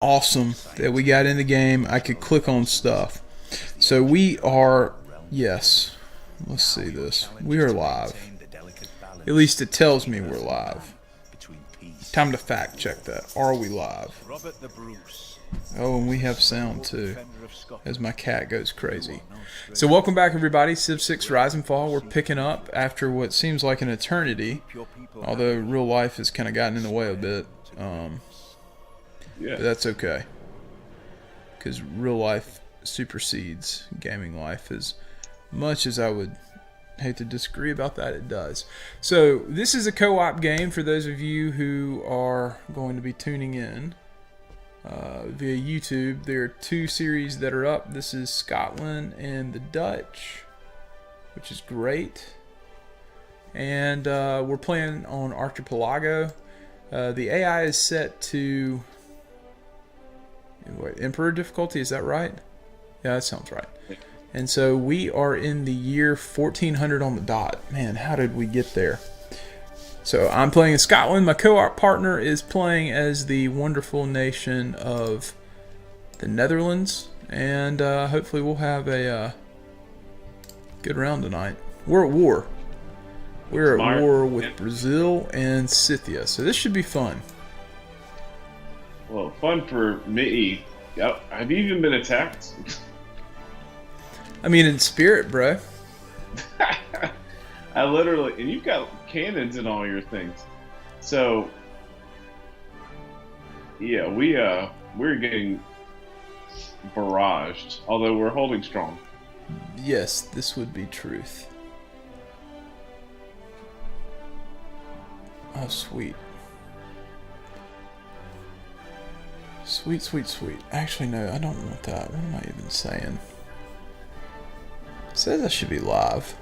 awesome that we got in the game. I could click on stuff. So we are, yes, let's see this. We are live. At least it tells me we're live. Time to fact check that. Are we live? Oh, and we have sound too, as my cat goes crazy. So welcome back everybody, Civ 6 Rise and Fall. We're picking up after what seems like an eternity, although real life has kind of gotten in the way a bit. But that's okay, because real life supersedes gaming life. As much as I would hate to disagree about that, it does. So this is a co-op game for those of you who are going to be tuning in via YouTube. There are two series that are up. This is Scotland and the Dutch, which is great. And we're playing on Archipelago. The AI is set to Emperor difficulty, is that right? Yeah, that sounds right. And so we are in the year 1400 on the dot. Man, how did we get there? So I'm playing in Scotland. My co-op partner is playing as the wonderful nation of the Netherlands. And hopefully we'll have a good round tonight. We're at war. We're at war with Brazil and Scythia. So this should be fun. Well, fun for me. Have you even been attacked? I mean, in spirit, bro. I literally, and you've got cannons and all your things. So, yeah, we're getting barraged. Although we're holding strong. Yes, this would be truth. Oh, sweet. Sweet, sweet, sweet. Actually, no, I don't want that. What am I even saying? It says I should be live.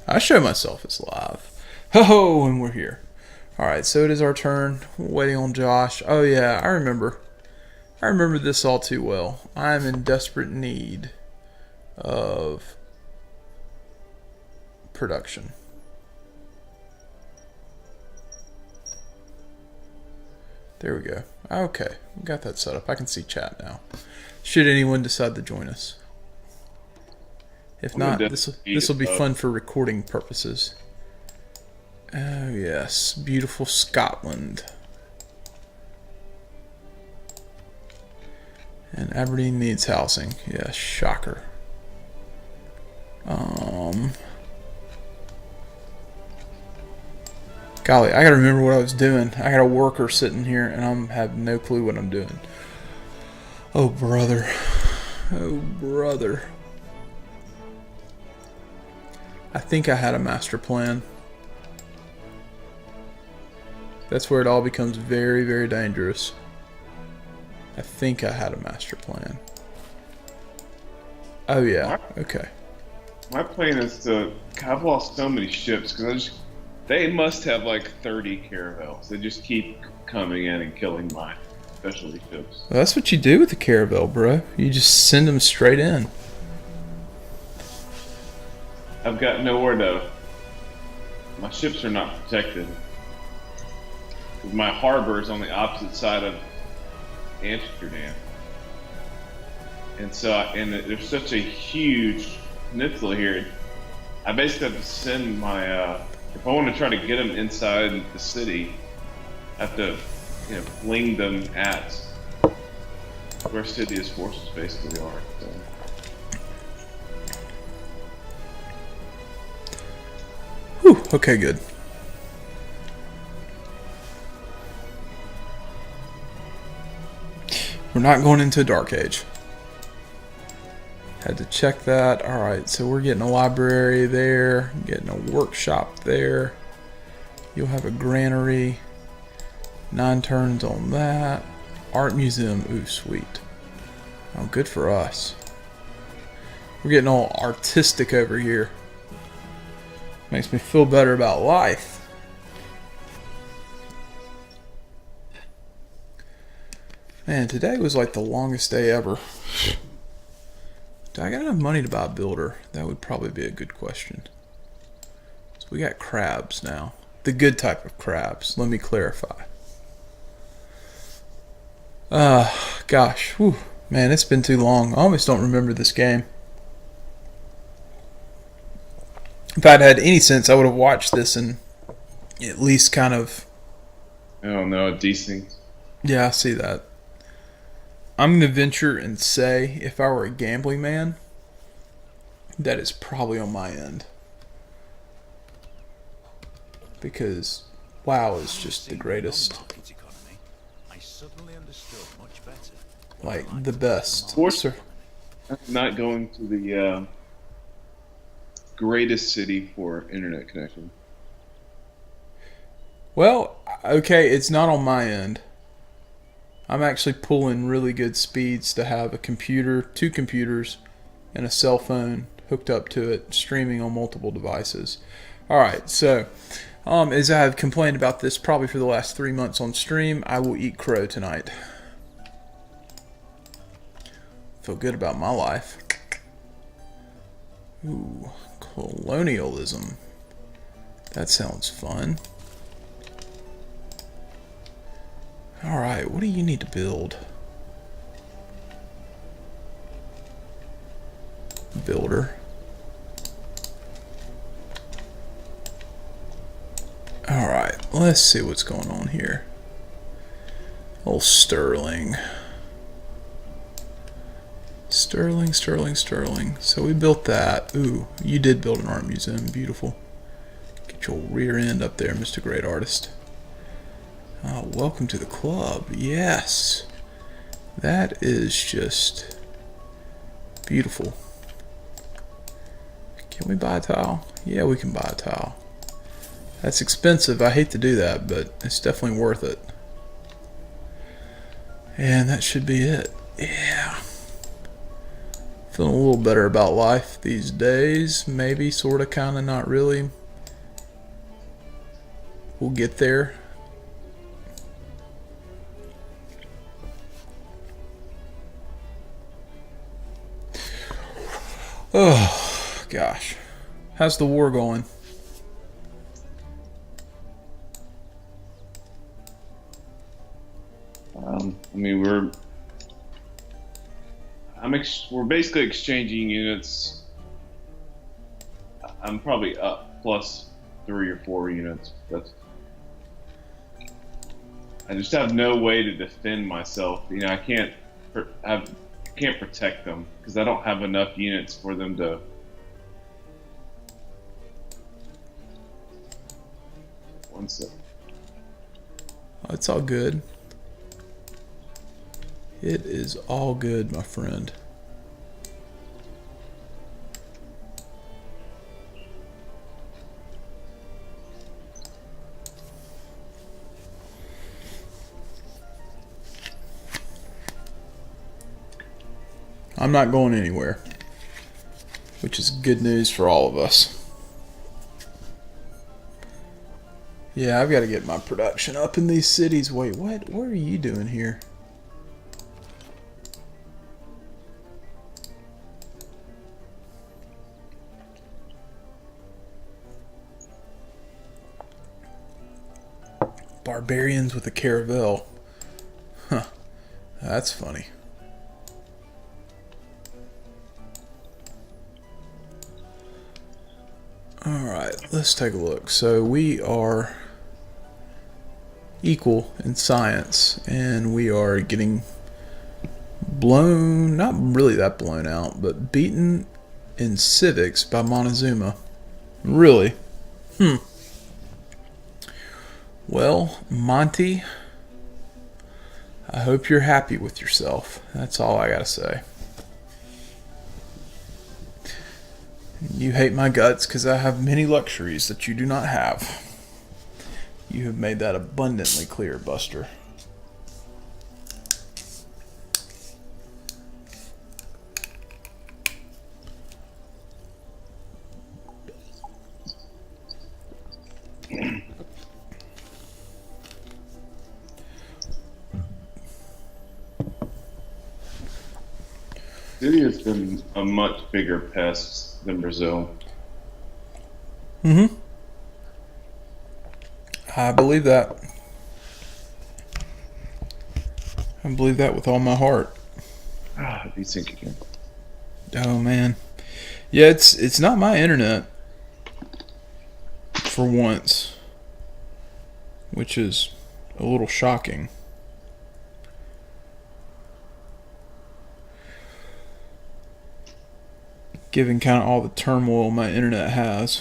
I show myself as live. Ho-ho, and we're here. Alright, so it is our turn. Waiting on Josh. Oh yeah, I remember. I remember this all too well. I am in desperate need of production. There we go. Okay, we got that set up. I can see chat now. Should anyone decide to join us. If not, this will be fun for recording purposes. Oh yes, beautiful Scotland. And Aberdeen needs housing. Yeah, shocker. Golly, I gotta remember what I was doing. I got a worker sitting here and I have no clue what I'm doing. Oh brother. Oh brother. I think I had a master plan. That's where it all becomes very, very dangerous. I think I had a master plan. Oh yeah, okay. My plan is to... I've lost so many ships because they must have like 30 caravels. They just keep coming in and killing my specialty ships. Well, that's what you do with the caravel, bro. You just send them straight in. I've got nowhere to... My ships are not protected. My harbor is on the opposite side of Amsterdam. And so, there's such a huge peninsula here. I basically have to send my... if I want to try to get them inside the city, I have to, fling them at where Scythia's forces basically are. So. Whew, okay, good. We're not going into a dark age. Had to check that. Alright, so we're getting a library there, getting a workshop there. You'll have a granary. 9 turns on that. Art museum, ooh, sweet. Oh, good for us. We're getting all artistic over here. Makes me feel better about life. Man, today was like the longest day ever. Do I got enough money to buy a builder? That would probably be a good question. So we got crabs now. The good type of crabs, let me clarify. Gosh. Whew. Man, it's been too long. I almost don't remember this game. If I'd had any sense, I would have watched this and at least kind of. I don't know, decent. Yeah, I see that. I'm going to venture and say if I were a gambling man, that is probably on my end. Because WoW is just the greatest. Like, the best. Of course, not going to the greatest city for internet connection. Well, okay, it's not on my end. I'm actually pulling really good speeds to have a computer, 2 computers, and a cell phone hooked up to it, streaming on multiple devices. Alright, so, as I have complained about this probably for the last 3 months on stream, I will eat crow tonight. Feel good about my life. Ooh, colonialism. That sounds fun. Alright, what do you need to build? Builder. Alright, let's see what's going on here. Old Sterling. Sterling. So we built that. Ooh, you did build an art museum. Beautiful. Get your rear end up there, Mr. Great Artist. Oh, welcome to the club. Yes. That is just beautiful. Can we buy a tile? Yeah, we can buy a tile. That's expensive. I hate to do that, but it's definitely worth it. And that should be it. Yeah. Feeling a little better about life these days. Maybe, sorta, kinda, not really. We'll get there. Oh, gosh. How's the war going? I mean, we're basically exchanging units. I'm probably up plus 3 or 4 units. I just have no way to defend myself. You know, I can't protect them because I don't have enough units for them to. One sec. Oh, it's all good. It is all good, my friend. I'm not going anywhere, which is good news for all of us. Yeah, I've got to get my production up in these cities. Wait, what? What are you doing here? Barbarians with a caravel. Huh. That's funny. Alright, let's take a look. So we are equal in science, and we are getting blown, not really that blown out, but beaten in civics by Montezuma. Really? Well, Monty, I hope you're happy with yourself. That's all I gotta say. You hate my guts because I have many luxuries that you do not have. You have made that abundantly clear, Buster. Syria has been a much bigger pest than Brazil. I believe that. I believe that with all my heart. Desync again. Oh man, yeah, it's not my internet for once, which is a little shocking. Given kind of all the turmoil my internet has.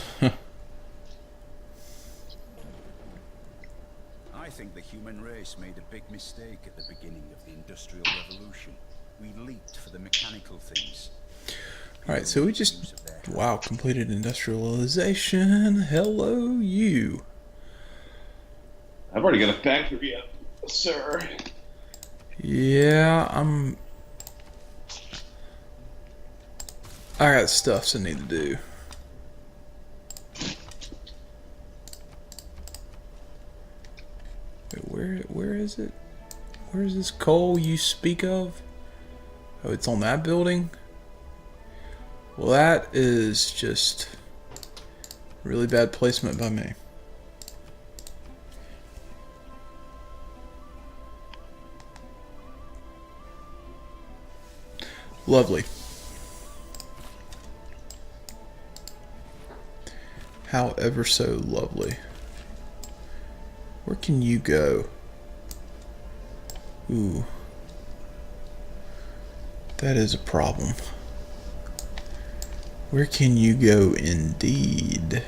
I think the human race made a big mistake at the beginning of the Industrial Revolution. We leaped for the mechanical things. Alright, so we just, wow, completed industrialization. Hello, you. I've already got a factory up, sir. Yeah, I got stuff I need to do. Wait, where is it? Where is this coal you speak of? Oh, it's on that building? Well, that is just really bad placement by me. Lovely. How ever so lovely. Where can you go? Ooh. That is a problem. Where can you go indeed?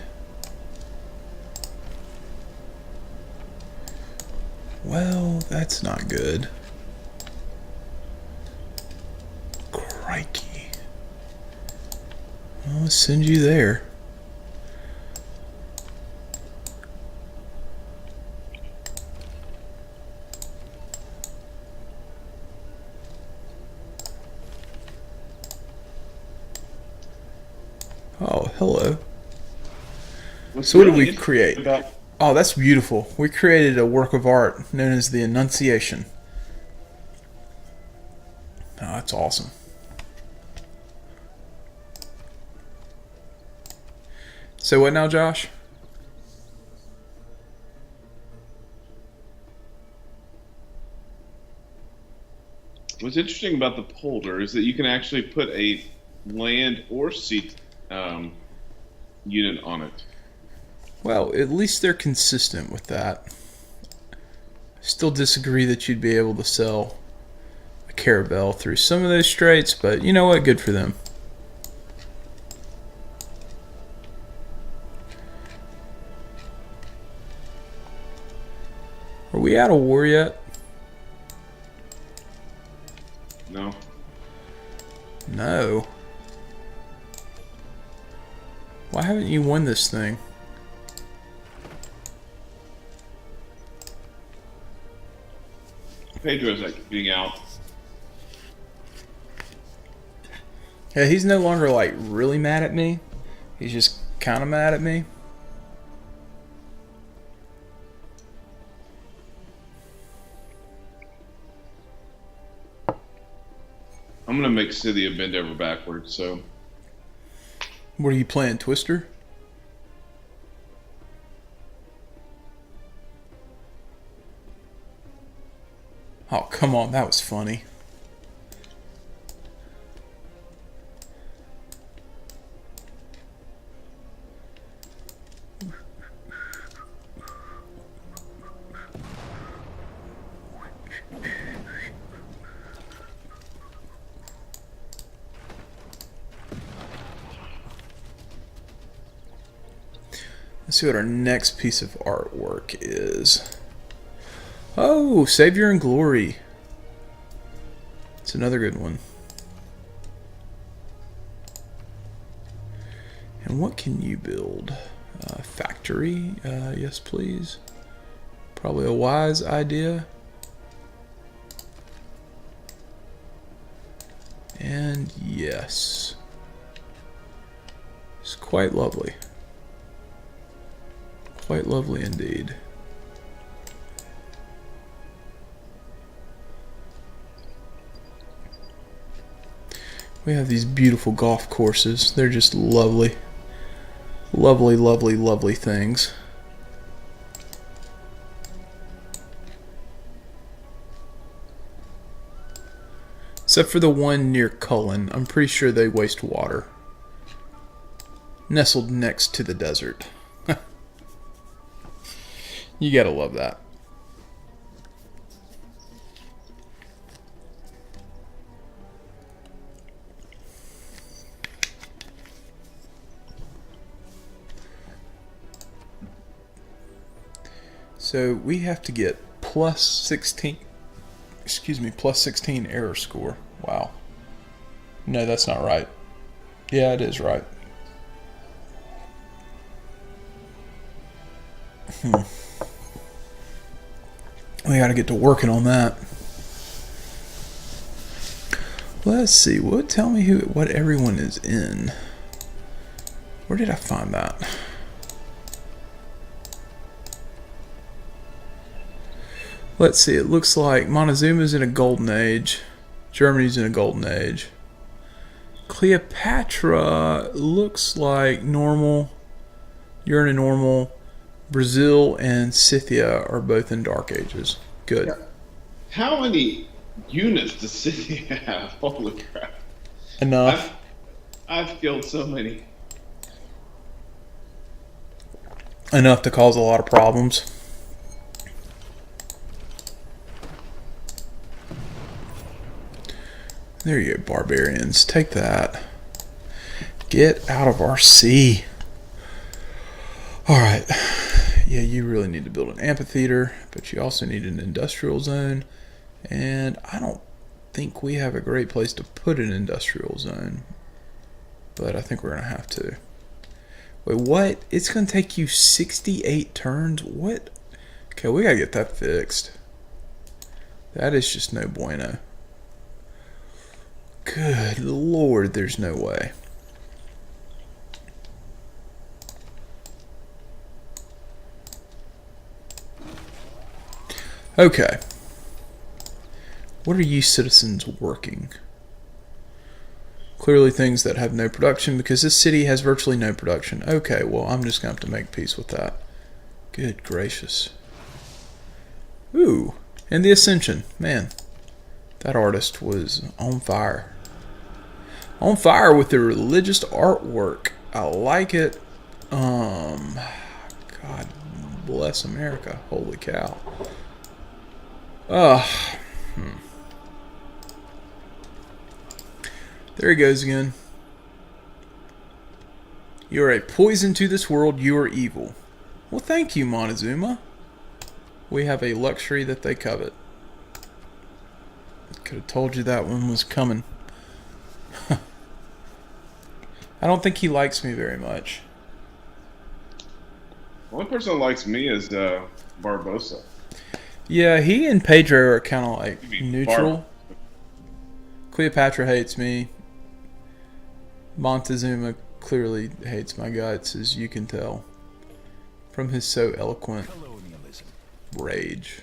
Well, that's not good. Crikey. Well, let's send you there. Oh, hello. So what did we create? Oh, that's beautiful. We created a work of art known as the Annunciation. Oh, that's awesome. So what now, Josh? What's interesting about the polder is that you can actually put a land or seat unit on it. Well, at least they're consistent with that. I still disagree that you'd be able to sell a Caravelle through some of those straits, but you know what? Good for them. Are we out of war yet? No. No. Why haven't you won this thing? Pedro's like being out. Yeah, he's no longer like really mad at me. He's just kind of mad at me. I'm gonna make Scythia bend over backwards, so. What are you playing, Twister? Oh, come on, that was funny. Let's see what our next piece of artwork is. Oh, Savior and Glory. It's another good one. And what can you build? Factory? Yes, please. Probably a wise idea. And yes. It's quite lovely. Quite lovely indeed. We have these beautiful golf courses. They're just lovely. Lovely, lovely, lovely things. Except for the one near Cullen. I'm pretty sure they waste water. Nestled next to the desert. You gotta love that. So we have to get plus 16, plus 16 error score. Wow. No, that's not right. Yeah, it is right. We gotta get to working on that. Let's see. Tell me what everyone is in. Where did I find that? Let's see. It looks like Montezuma's in a golden age. Germany's in a golden age. Cleopatra looks like normal. You're in a normal. Brazil and Scythia are both in dark ages. Good. Yeah. How many units does Scythia have? Holy crap. Enough. I've killed so many. Enough to cause a lot of problems. There you go, barbarians. Take that. Get out of our sea. Alright. Yeah, you really need to build an amphitheater, but you also need an industrial zone. And I don't think we have a great place to put an industrial zone. But I think we're going to have to. Wait, what? It's going to take you 68 turns? What? Okay, we got to get that fixed. That is just no bueno. Good Lord, there's no way. Okay. What are you citizens working? Clearly things that have no production, because this city has virtually no production. Okay, well, I'm just going to have to make peace with that. Good gracious. Ooh, and the Ascension. Man, that artist was on fire. On fire with the religious artwork. I like it. God bless America. Holy cow. There he goes again. You are a poison to this world. You are evil. Well, thank you, Montezuma. We have a luxury that they covet. Could have told you that one was coming. I don't think he likes me very much. The only person that likes me is Barbosa. Yeah, he and Pedro are kind of like neutral. Cleopatra hates me. Montezuma clearly hates my guts, as you can tell from his so eloquent rage.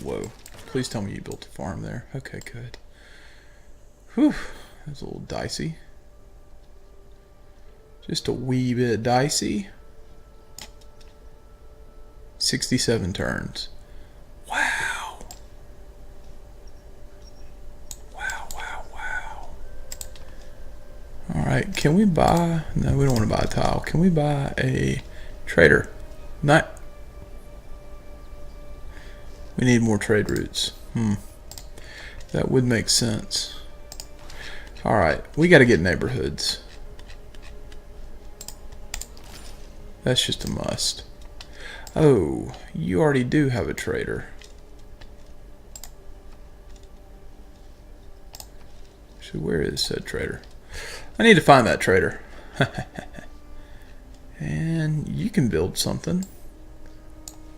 Whoa. Please tell me you built a farm there. Okay, good. Whew. That was a little dicey. Just a wee bit dicey. 67 turns. Wow. Wow, wow, wow. Alright, can we buy... No, we don't want to buy a tile. Can we buy a trader? Not... We need more trade routes. That would make sense. Alright, we got to get neighborhoods. That's just a must. Oh, you already do have a trader. So where is said trader? I need to find that trader. And you can build something.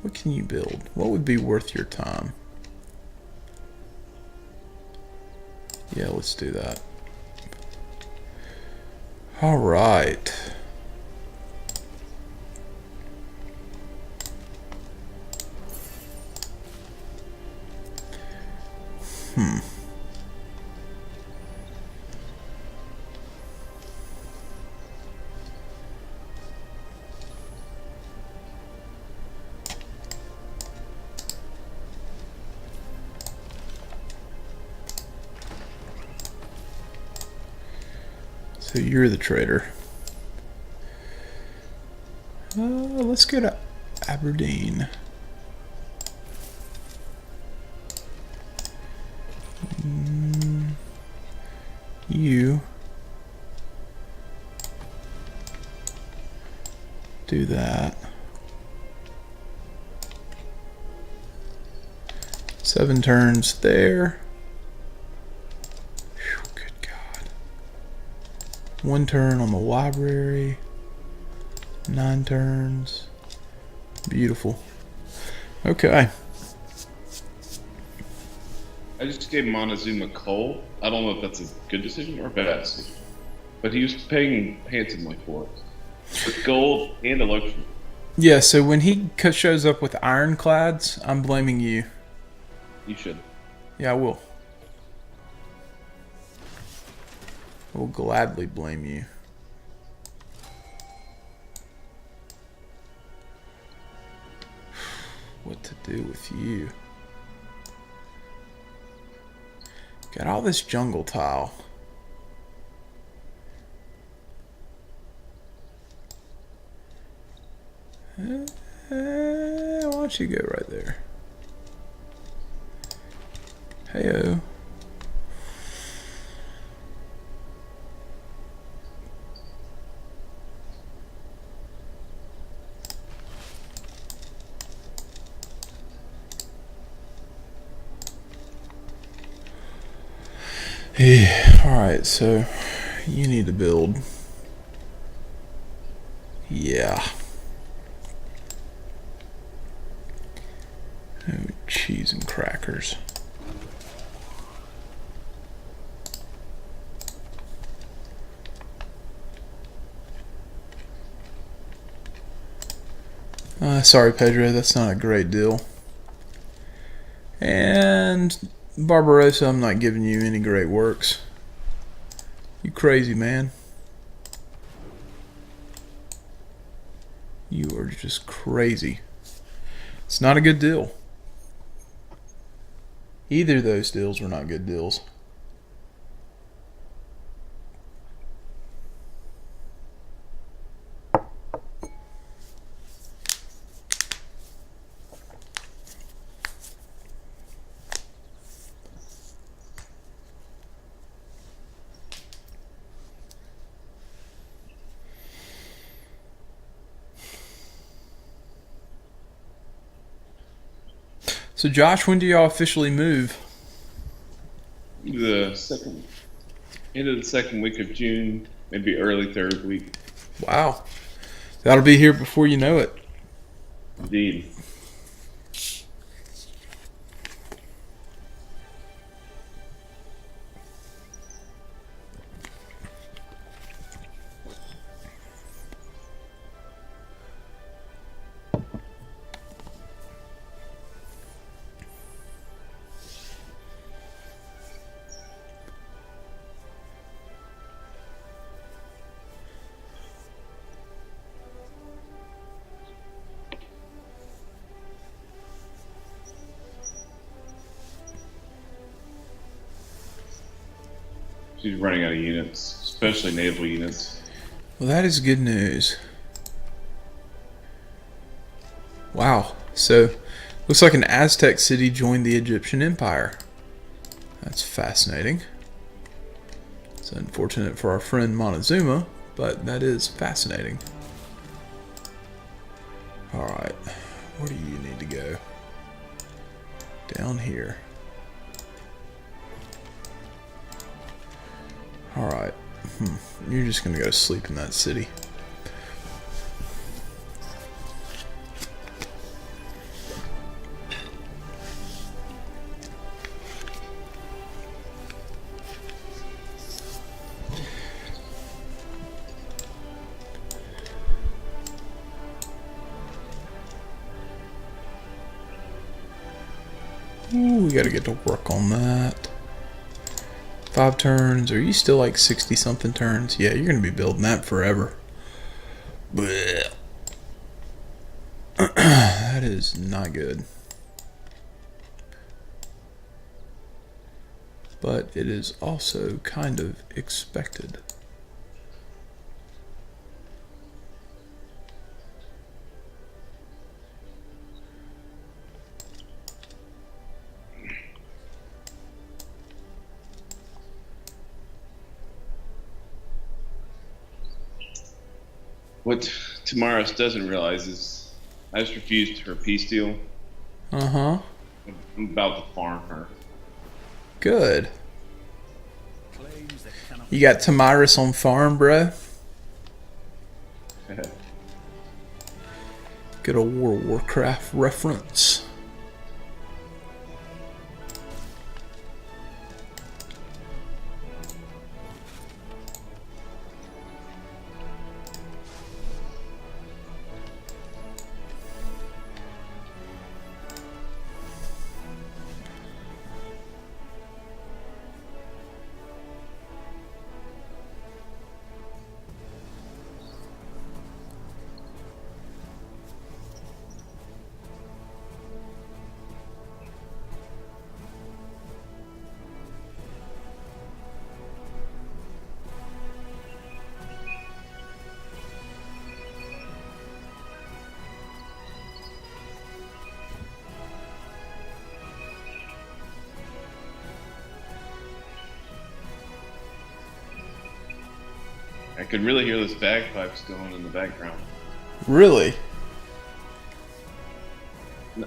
What can you build? What would be worth your time? Yeah, let's do that. All right. So you're the trader. Let's go to Aberdeen. You do that. 7 turns there. Whew, good God. 1 turn on the library. 9 turns. Beautiful. Okay. I just gave Montezuma coal. I don't know if that's a good decision or a bad decision. But he was paying handsomely for it. With gold and a luxury. Yeah, so when he shows up with ironclads, I'm blaming you. You should. Yeah, I will. I will gladly blame you. What to do with you? Got all this jungle tile. Why don't you go right there? Heyo. Yeah. Alright, so you need to build. Yeah. Oh, cheese and crackers. Sorry, Pedro, that's not a great deal. And Barbarossa, I'm not giving you any great works. You crazy, man. You are just crazy. It's not a good deal. Either of those deals were not good deals. So Josh, when do y'all officially move? The end of the second week of June, maybe early third week. Wow. That'll be here before you know it. Indeed. She's running out of units, especially naval units. Well, that is good news. Wow. So, looks like an Aztec city joined the Egyptian Empire. That's fascinating. It's unfortunate for our friend Montezuma, but that is fascinating. Alright. Where do you need to go? Down here. Alright. You're just gonna go sleep in that city. Ooh, we gotta get to work on that. 5 turns. Are you still like 60 something turns? Yeah, you're gonna be building that forever. Blech. That is not good. But it is also kind of expected. What Tamaris doesn't realize is I just refused her peace deal. Uh-huh. I'm about to farm her. Good. Claims that cannot You got Tamiris on farm, bro? Good old World of Warcraft reference. I could really hear those bagpipes going in the background. Really?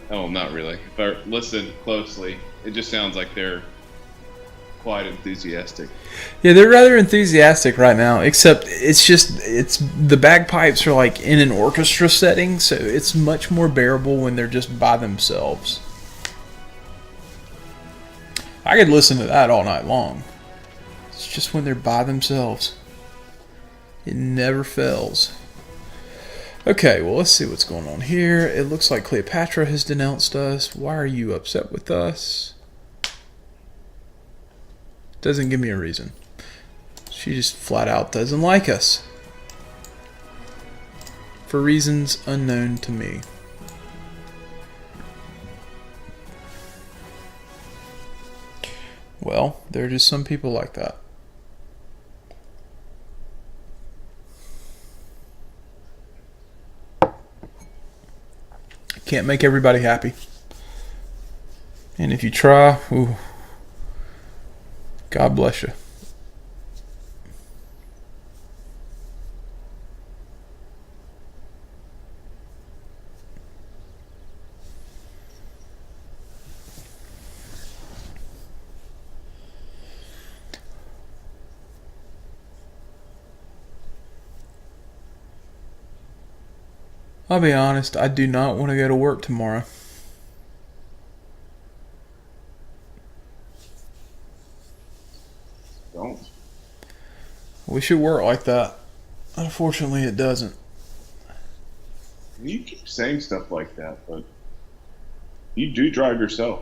Oh, not really. If I listen closely, it just sounds like they're quite enthusiastic. Yeah, they're rather enthusiastic right now, except it's the bagpipes are like in an orchestra setting, so it's much more bearable when they're just by themselves. I could listen to that all night long. It's just when they're by themselves. It never fails. Okay, well, let's see what's going on here. It looks like Cleopatra has denounced us. Why are you upset with us? Doesn't give me a reason. She just flat out doesn't like us. For reasons unknown to me. Well, there are just some people like that. Can't make everybody happy. And if you try, ooh, God bless you. I'll be honest, I do not want to go to work tomorrow. Don't. Wish it worked like that. Unfortunately, it doesn't. You keep saying stuff like that, but you do drive yourself.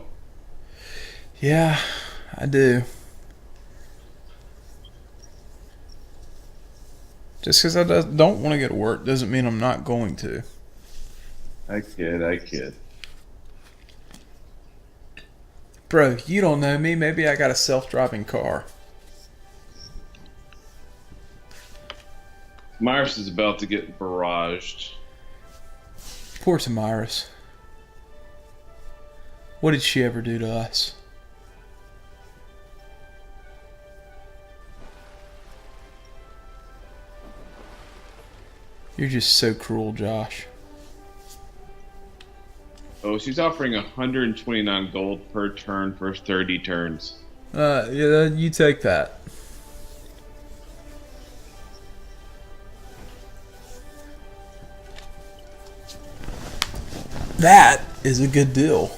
Yeah, I do. Just because I don't want to go to work doesn't mean I'm not going to. I kid. Bro, you don't know me. Maybe I got a self-driving car. Myers is about to get barraged. Poor Tamiris. What did she ever do to us? You're just so cruel, Josh. Oh, she's offering 129 gold per turn for 30 turns. Yeah, you take that. That is a good deal.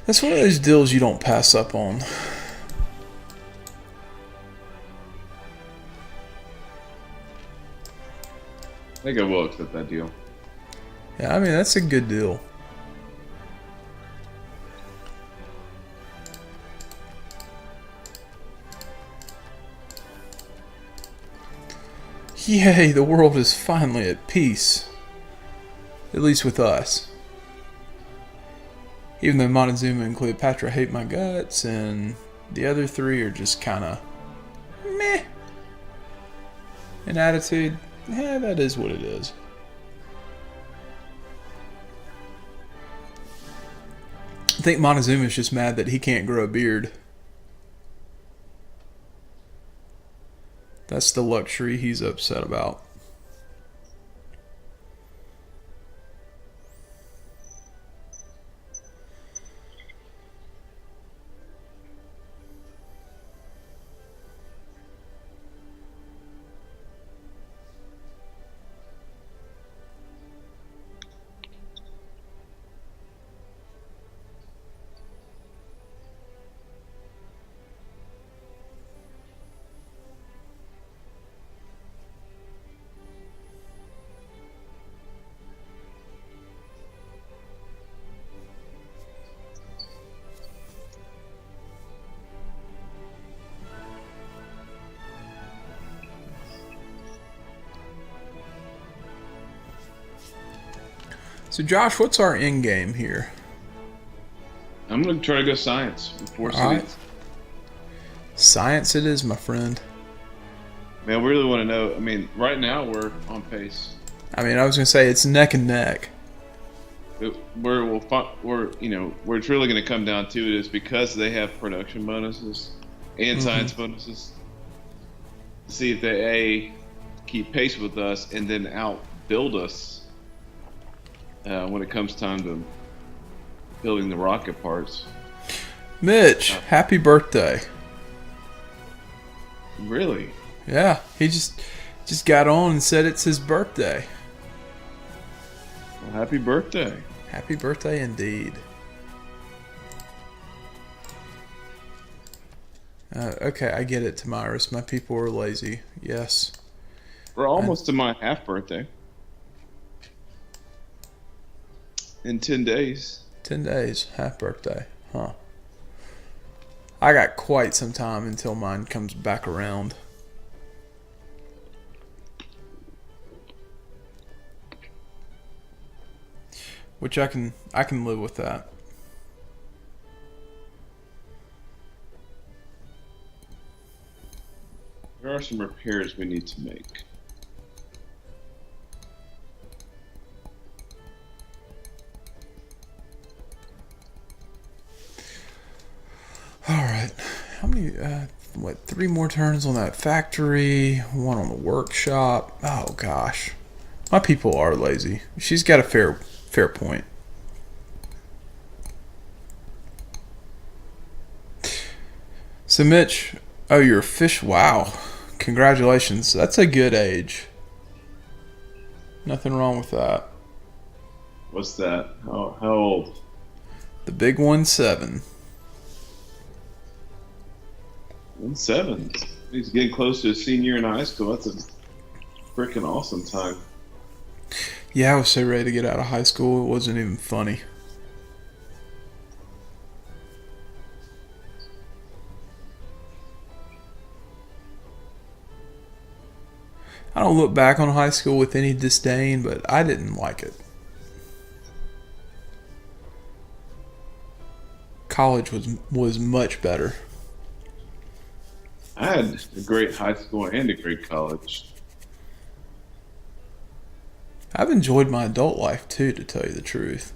That's one of those deals you don't pass up on. I think I will accept that deal. Yeah, I mean, that's a good deal. Yay, the world is finally at peace. At least with us. Even though Montezuma and Cleopatra hate my guts, and the other three are just kind of meh. In attitude, yeah, that is what it is. I think Montezuma's just mad that he can't grow a beard. That's the luxury he's upset about. So Josh, what's our end game here? I'm gonna try to go science in 4 cities. Alright. Science it is, my friend. Man, we really want to know. I mean, right now we're on pace. I mean, I was gonna say it's neck and neck. Where it's really going to come down to it is because they have production bonuses and science bonuses. See if they keep pace with us and then outbuild us when it comes time to building the rocket parts. Mitch, happy birthday. Really? Yeah, he just got on and said it's his birthday. Well, happy birthday. Happy birthday indeed. Okay, I get it, Tamiris. My people are lazy. Yes. We're almost to my half birthday. In 10 days. 10 days, half birthday. Huh. I got quite some time until mine comes back around. Which I can live with that. There are some repairs we need to make. Alright. How many, 3 more turns on that factory, 1 on the workshop. Oh gosh. My people are lazy. She's got a fair point. So Mitch, oh, you're a fish. Wow. Congratulations. That's a good age. Nothing wrong with that. What's that? How old? The big 1-7. 7. He's getting close to a senior in high school. That's a freaking awesome time. Yeah, I was so ready to get out of high school, it wasn't even funny. I don't look back on high school with any disdain, but I didn't like it. College was much better. I had a great high school and a great college. I've enjoyed my adult life too, to tell you the truth.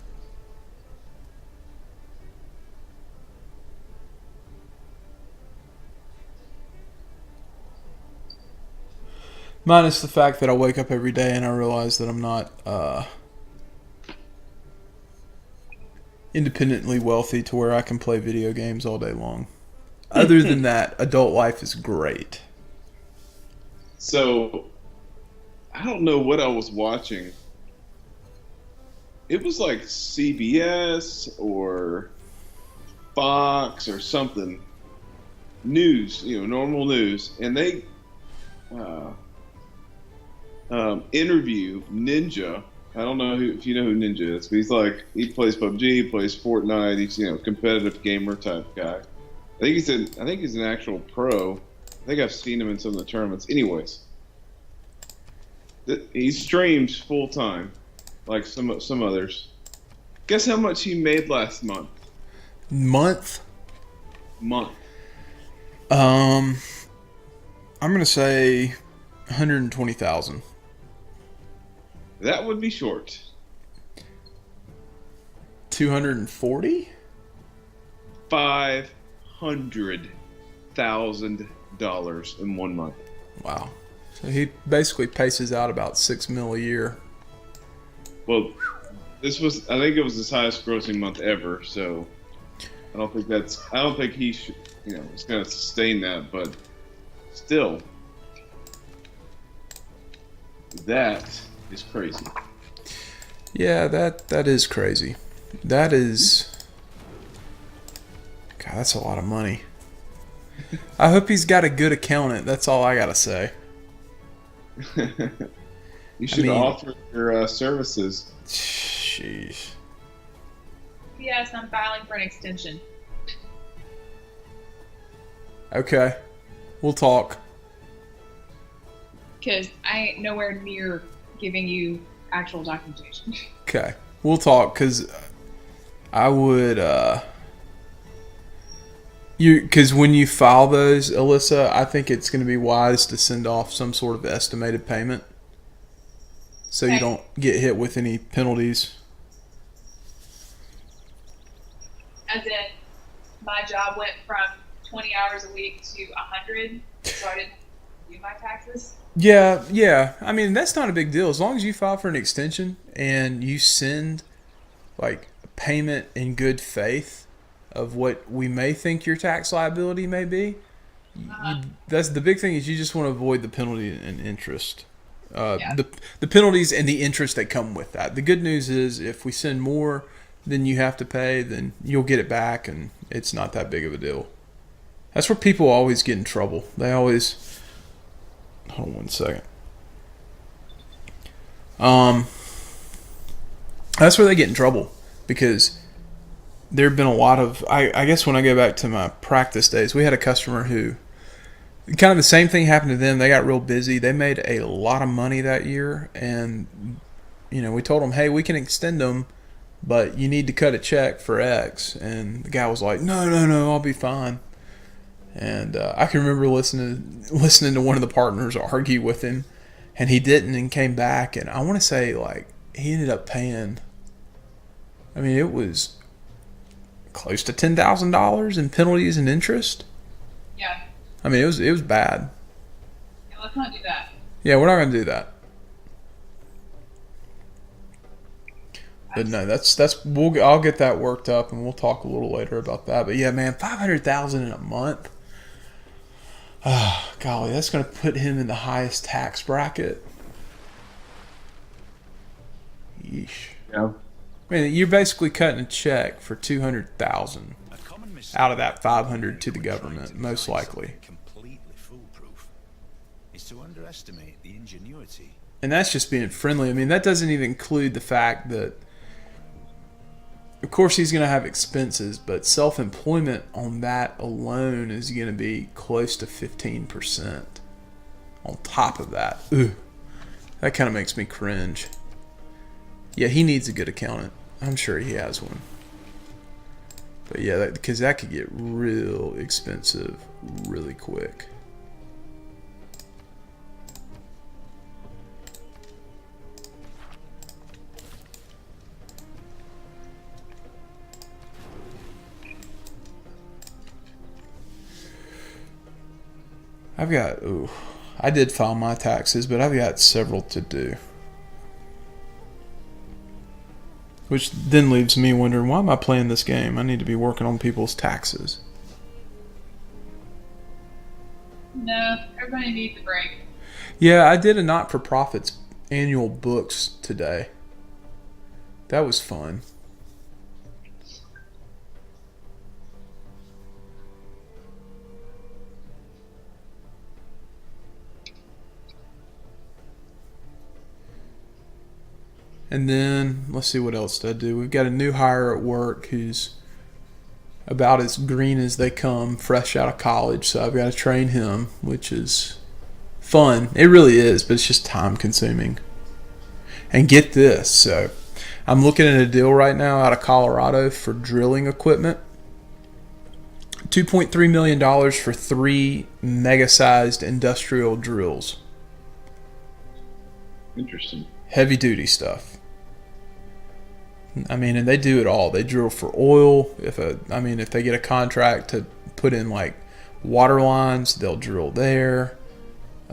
Minus the fact that I wake up every day and I realize that I'm not independently wealthy to where I can play video games all day long. Other than that, adult life is great. So, I don't know what I was watching. It was like CBS or Fox or something. News, normal news. And they interview Ninja. I don't know if you know who Ninja is, but he plays PUBG, he plays Fortnite, he's competitive gamer type guy. I think he's an actual pro. I think I've seen him in some of the tournaments. Anyways, he streams full time, like some others. Guess how much he made last month? Month? Month. I'm gonna say 120,000. That would be short. 240? $500,000 in 1 month. Wow. So he basically paces out about $6 million a year. Well, I think it was his highest grossing month ever. So I don't think he should, is going to sustain that. But still, that is crazy. Yeah, that is crazy. That is... God, that's a lot of money. I hope he's got a good accountant. That's all I got to say. You should offer your services. Sheesh. Yes, I'm filing for an extension. Okay. We'll talk. Because I ain't nowhere near giving you actual documentation. Okay. We'll talk, because I would... Because when you file those, Alyssa, I think it's going to be wise to send off some sort of estimated payment, so you don't get hit with any penalties. As in, my job went from 20 hours a week to 100, so I didn't do my taxes. Yeah. I mean, that's not a big deal. As long as you file for an extension and you send, like, a payment in good faith of what we may think your tax liability may be. That's the big thing, is you just want to avoid the penalty and interest. The penalties and the interest that come with that. The good news is, if we send more than you have to pay, then you'll get it back, and it's not that big of a deal. That's where people always get in trouble. They always... Hold on 1 second. That's where they get in trouble, because there have been a lot of... I guess when I go back to my practice days, we had a customer who... Kind of the same thing happened to them. They got real busy. They made a lot of money that year, and we told them, hey, we can extend them, but you need to cut a check for X. And the guy was like, no, I'll be fine. And I can remember listening to one of the partners argue with him, and he didn't, and came back, and I want to say, like, he ended up paying... I mean, it was close to $10,000 in penalties and interest. Yeah. I mean, it was bad. Yeah, let's not do that. Yeah, we're not going to do that. But no, I'll get that worked up, and we'll talk a little later about that. But yeah, man, $500,000 in a month. Oh, golly, that's going to put him in the highest tax bracket. Yeesh. Yeah. I mean, you're basically cutting a check for $200,000 out of that $500 to the government, most likely. Completely foolproof is to underestimate the ingenuity. And that's just being friendly. I mean, that doesn't even include the fact that, of course, he's going to have expenses, but self-employment on that alone is going to be close to 15% on top of that. Ugh. That kind of makes me cringe. Yeah, he needs a good accountant. I'm sure he has one. But yeah, because that could get real expensive really quick. I did file my taxes, but I've got several to do. Which then leaves me wondering, why am I playing this game? I need to be working on people's taxes. No, everybody needs a break. Yeah, I did a not-for-profits annual books today. That was fun. And then, let's see, what else did I do? We've got a new hire at work who's about as green as they come, fresh out of college. So I've got to train him, which is fun. It really is, but it's just time consuming. And get this. So I'm looking at a deal right now out of Colorado for drilling equipment. $2.3 million for 3 mega-sized industrial drills. Interesting. Heavy duty stuff. I mean, and they do it all. They drill for oil. If they get a contract to put in like water lines, they'll drill there.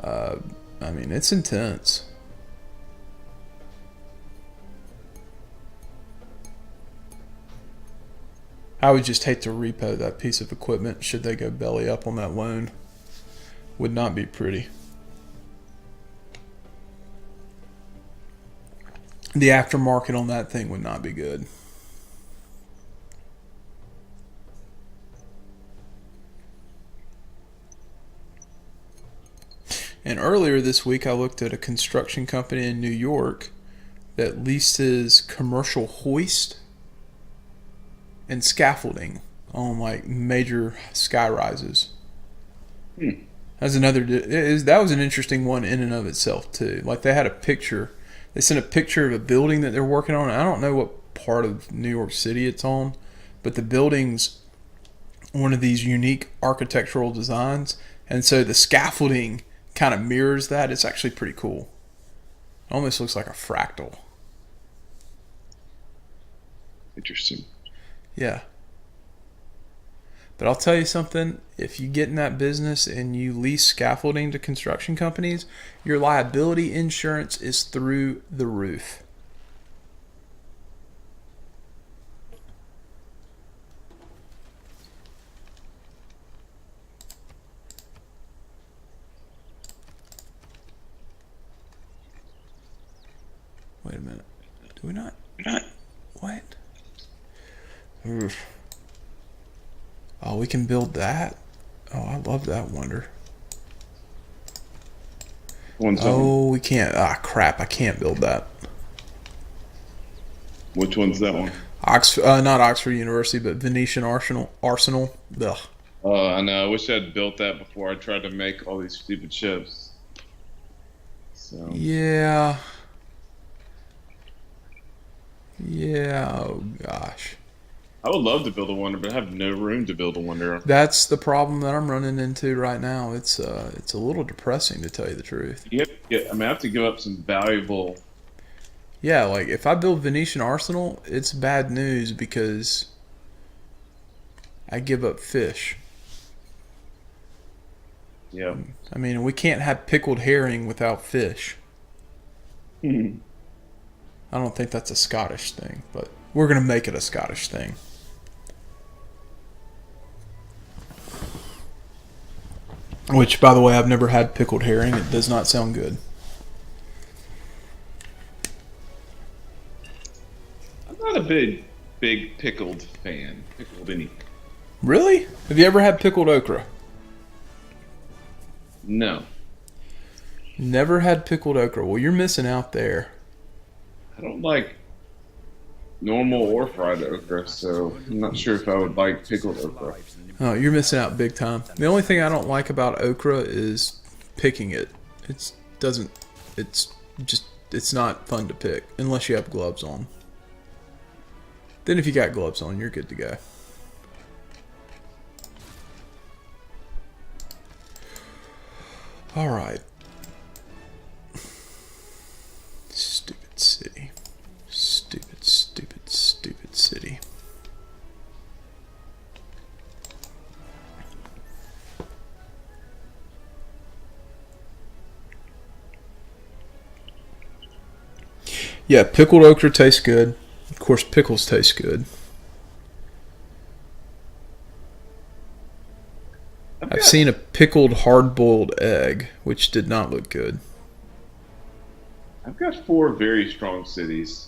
I mean, it's intense. I would just hate to repo that piece of equipment should they go belly up on that loan. Would not be pretty. The aftermarket on that thing would not be good. And earlier this week, I looked at a construction company in New York that leases commercial hoist and scaffolding on like major sky rises. That's that was an interesting one in and of itself too. Like they had a picture. They sent a picture of a building that they're working on. I don't know what part of New York City it's on, but the building's one of these unique architectural designs, and so the scaffolding kind of mirrors that. It's actually pretty cool. It almost looks like a fractal. Interesting. Yeah. But I'll tell you something, if you get in that business and you lease scaffolding to construction companies, your liability insurance is through the roof. Wait a minute. Do we not? What? Oof. Oh, we can build that? Oh, I love that wonder. Oh, we can't. Ah, crap. I can't build that. Which one's that one? Not Oxford University, but Venetian Arsenal. Ugh. I know. I wish I'd built that before I tried to make all these stupid ships. So. Yeah. Oh, gosh. I would love to build a wonder, but I have no room to build a wonder. That's the problem that I'm running into right now. It's a little depressing, to tell you the truth. I have to give up some valuable. Yeah, like if I build Venetian Arsenal, it's bad news because I give up fish. Yeah. I mean, we can't have pickled herring without fish. I don't think that's a Scottish thing, but we're going to make it a Scottish thing. Which, by the way, I've never had pickled herring. It does not sound good. I'm not a big pickled fan. Pickled anything. Really? Have you ever had pickled okra? No. Never had pickled okra. Well, you're missing out there. I don't like normal or fried okra, so I'm not sure if I would like pickled okra. Oh, you're missing out big time. The only thing I don't like about okra is picking it. It's not fun to pick unless you have gloves on. Then if you got gloves on, you're good to go. All right. Stupid city. Stupid city. Yeah, pickled okra tastes good. Of course, pickles taste good. I've seen a pickled hard-boiled egg, which did not look good. I've got 4 very strong cities.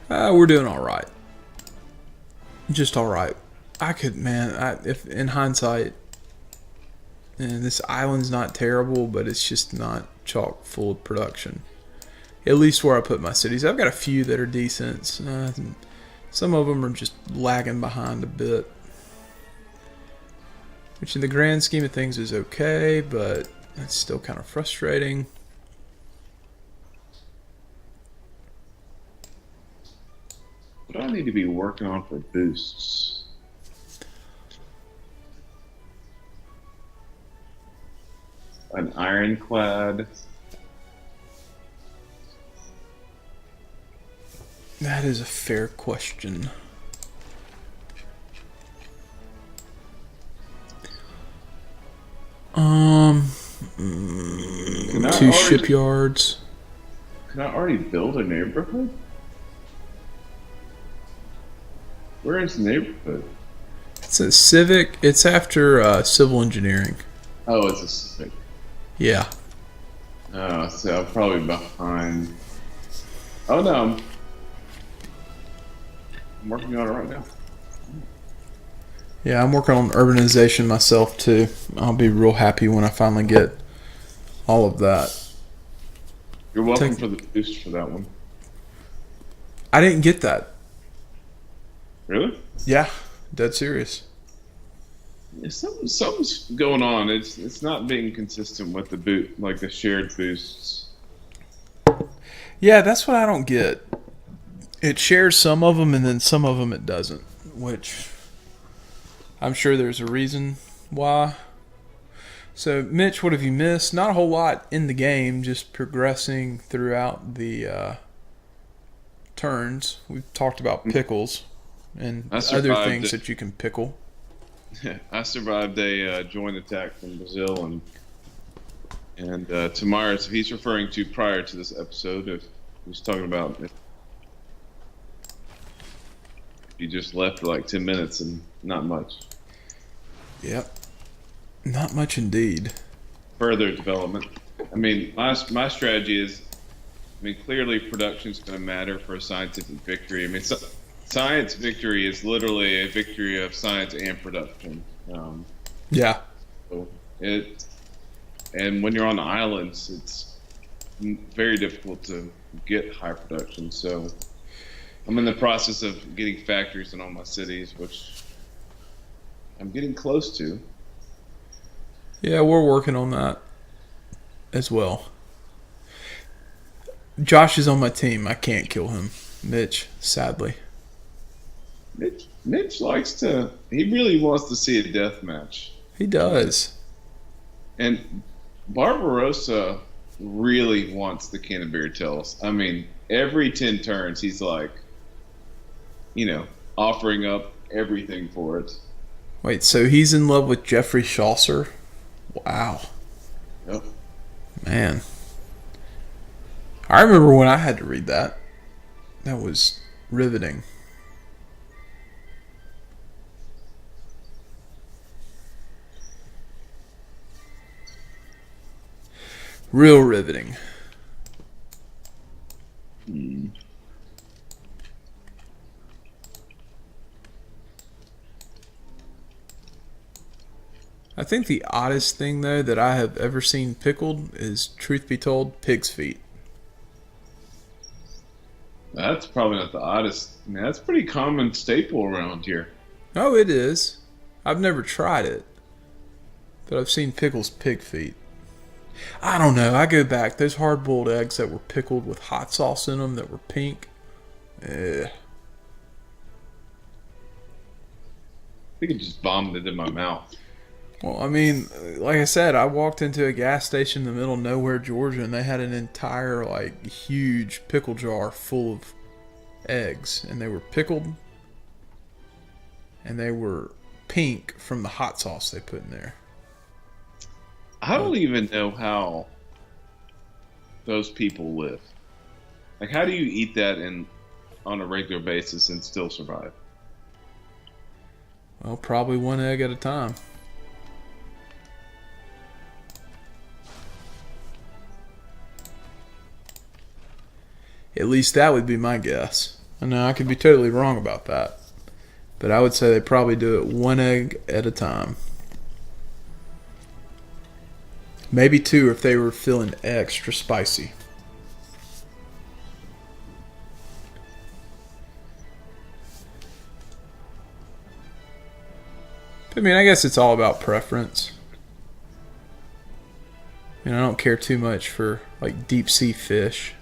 We're doing all right. Just all right. If in hindsight, and this island's not terrible, but it's just not chock full of production. At least where I put my cities. I've got a few that are decent. Some of them are just lagging behind a bit. Which in the grand scheme of things is okay, but it's still kind of frustrating. What do I need to be working on for boosts? an ironclad. That is a fair question. Can I Two already- shipyards. Can I already build a neighborhood? Where is the neighborhood? It's a civic. It's after civil engineering. Oh, it's a civic. Yeah. Oh, so I'm probably behind. Oh no, I'm working on it right now. Yeah, I'm working on urbanization myself too. I'll be real happy when I finally get all of that. You're welcome Take- for the boost for that one. I didn't get that. Really? Yeah, dead serious. Yeah, something's going on. It's not being consistent with the boot, like the shared boosts. Yeah, that's what I don't get. It shares some of them and then some of them it doesn't, which I'm sure there's a reason why. So, Mitch, what have you missed? Not a whole lot in the game, just progressing throughout the turns. We've talked about pickles and I other survived things it. that you can pickle. I survived a joint attack from Brazil, and Tamara. So he's referring to prior to this episode. If he's talking about if you just left for like 10 minutes and not much Yep. Not much indeed. further development. I mean, my strategy is, I mean, clearly production is going to matter for a scientific victory. I mean, science victory is literally a victory of science and production. Yeah. So and when you're on the islands, it's very difficult to get high production. So I'm in the process of getting factories in all my cities, which I'm getting close to. Yeah, we're working on that as well. Josh is on my team. I can't kill him. Mitch, sadly. Mitch likes to. He really wants to see a death match, He does. and Barbarossa really wants the Canterbury Tales. I mean, every 10 turns, he's like, offering up everything for it. Wait, so he's in love with Geoffrey Chaucer? Wow. Yep. Man. I remember when I had to read that. That was riveting. Real riveting. I think the oddest thing, though, that I have ever seen pickled is, truth be told, pig's feet. That's probably not the oddest. I mean, that's a pretty common staple around here. Oh, it is. I've never tried it, but I've seen pickles pig feet. I don't know. I go back. Those hard-boiled eggs that were pickled with hot sauce in them that were pink. Eh. I think it just bombed it in my mouth. Well, I mean, like I said, I walked into a gas station in the middle of nowhere, Georgia, and they had an entire, huge pickle jar full of eggs. And they were pickled, and they were pink from the hot sauce they put in there. I don't even know how those people live. Like, how do you eat that on a regular basis and still survive? Well, probably one egg at a time. At least that would be my guess. I know I could be totally wrong about that. But I would say they probably do it one egg at a time. Maybe two if they were feeling extra spicy. I mean, I guess it's all about preference. I don't care too much for, deep sea fish.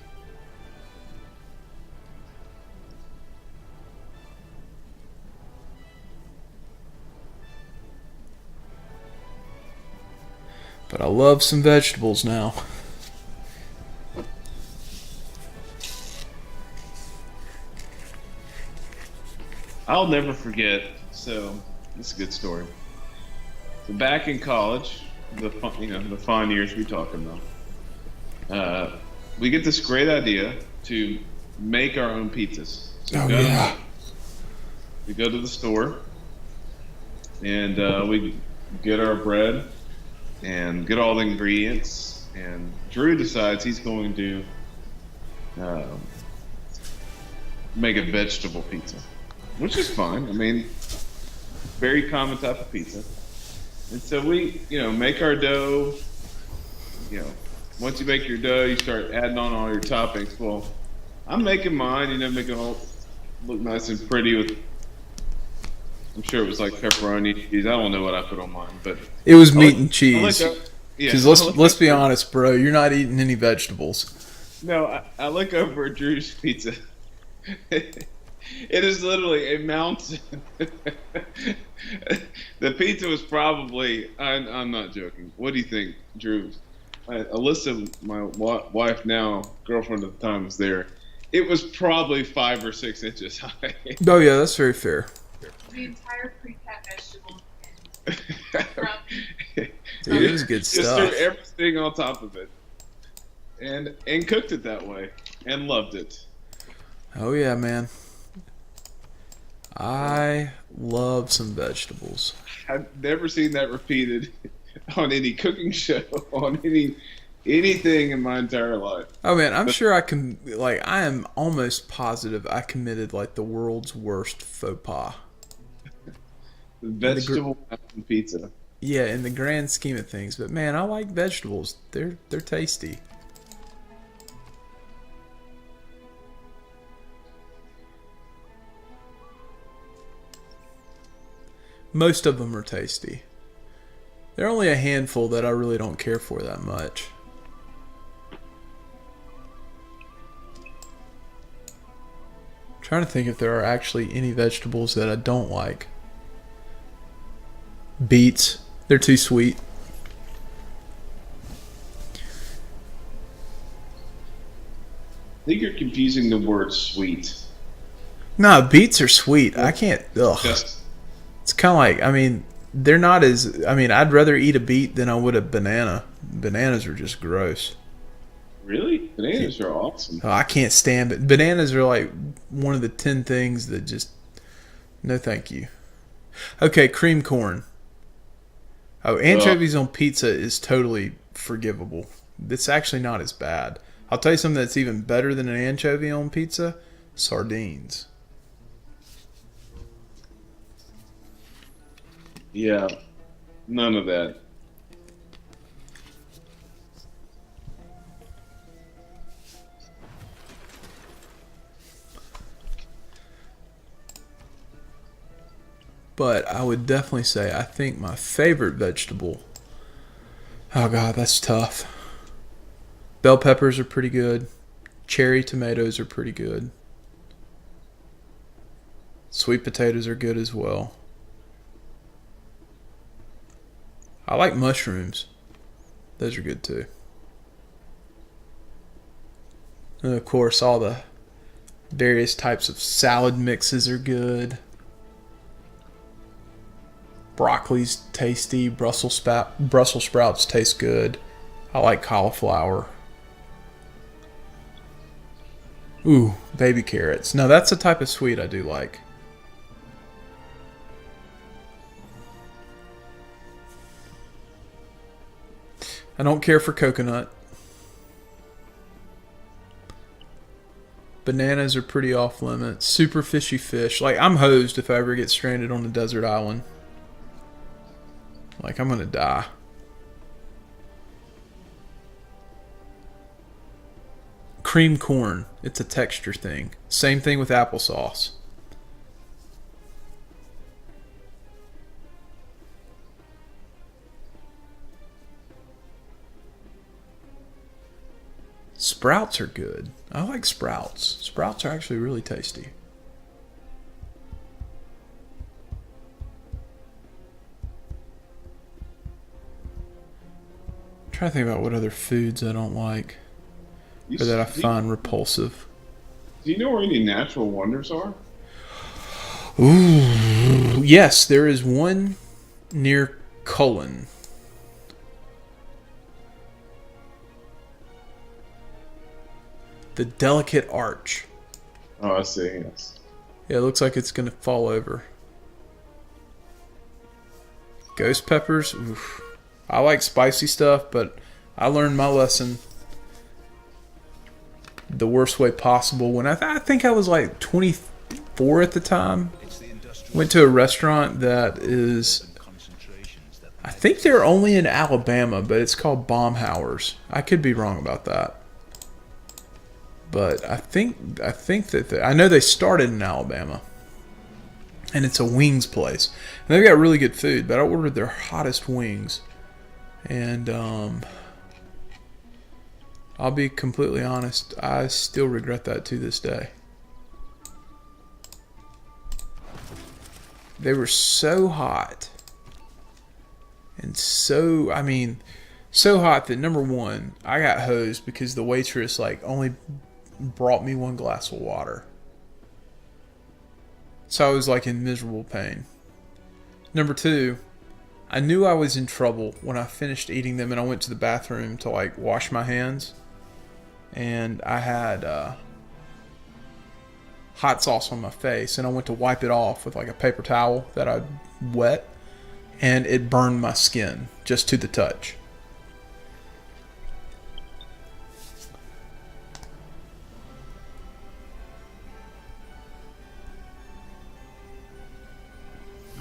But I love some vegetables now. I'll never forget. So this is a good story. So back in college, the fun years we talking about, we get this great idea to make our own pizzas. So we go to the store and we get our bread and get all the ingredients. And Drew decides he's going to make a vegetable pizza, which is fine. I mean, very common type of pizza. And so we, make our dough. Once you make your dough, you start adding on all your toppings. Well, I'm making mine, making it all look nice and pretty with, I'm sure it was like pepperoni cheese. I don't know what I put on mine, but it was meat and cheese. Because let's be honest, bro, you're not eating any vegetables. No, I look over at Drew's pizza. It is literally a mountain. The pizza was probably, I'm not joking. What do you think, Drew? Alyssa, my wife now, girlfriend at the time, was there. It was probably 5 or 6 inches high. Oh, yeah, that's very fair. The entire pre-cut vegetables Dude, it was good Just stuff. threw everything on top of it. And cooked it that way. And loved it. Oh, yeah, man. I love some vegetables. I've never seen that repeated on any cooking show, on anything in my entire life. Oh, man, I'm sure I am almost positive I committed, the world's worst faux pas. Vegetable mountain pizza. Yeah, in the grand scheme of things. But, man, I like vegetables. They're tasty. Most of them are tasty. There are only a handful that I really don't care for that much. I'm trying to think if there are actually any vegetables that I don't like. Beets. They're too sweet. I think you're confusing the word sweet. No, beets are sweet. I can't. Ugh. Just It's kind of they're not as. I'd rather eat a beet than I would a banana. Bananas are just gross. really? Bananas are awesome. Oh, I can't stand it. Bananas are one of the 10 things that just. No, thank you. Okay, cream corn. Oh, anchovies on pizza is totally forgivable. It's actually not as bad. I'll tell you something that's even better than an anchovy on pizza: sardines. Yeah, none of that. But I would definitely say I think my favorite vegetable. Oh God, that's tough. Bell peppers are pretty good. Cherry tomatoes are pretty good. Sweet potatoes are good as well. I like mushrooms. Those are good too. And of course, all the various types of salad mixes are good. Broccoli's tasty. Brussels sprouts taste good. I like cauliflower. Ooh, baby carrots. Now that's a type of sweet I do like. I don't care for coconut. Bananas are pretty off limits. Super fishy fish. I'm hosed if I ever get stranded on a desert island. I'm gonna die. Cream corn. It's a texture thing. Same thing with applesauce. Sprouts are good. I like sprouts. Sprouts are actually really tasty. trying to think about what other foods I don't like You, or that I s- do, find repulsive. do you know where any natural wonders are? Ooh, yes, there is one near Cullen. The Delicate Arch. Oh, I see. Yes. Yeah, it looks like it's gonna fall over. Ghost peppers. Oof. I like spicy stuff, but I learned my lesson the worst way possible when I think I was like 24 at the time. It's the industrial Went to a restaurant that is, concentrations that I think they're only in Alabama, but it's called Baumhauer's. I could be wrong about that. But I think that I know they started in Alabama, and it's a wings place, and they've got really good food. But I ordered their hottest wings, and I'll be completely honest, I still regret that to this day. They were so hot, and so so hot that number one, I got hosed because the waitress like only brought me one glass of water. So I was like in miserable pain. Number two, I knew I was in trouble when I finished eating them and I went to the bathroom to like wash my hands. And I had hot sauce on my face and I went to wipe it off with like a paper towel that I'd wet, and it burned my skin just to the touch.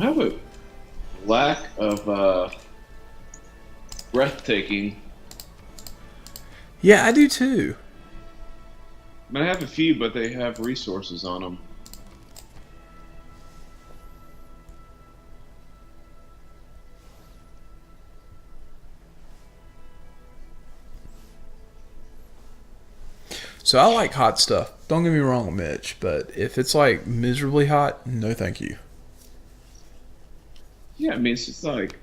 I have a lack of breathtaking. Yeah, I do too. I mean, I have a few, but they have resources on them. So I like hot stuff. Don't get me wrong, Mitch, but if it's like miserably hot, no thank you. Yeah, I mean, it's just like,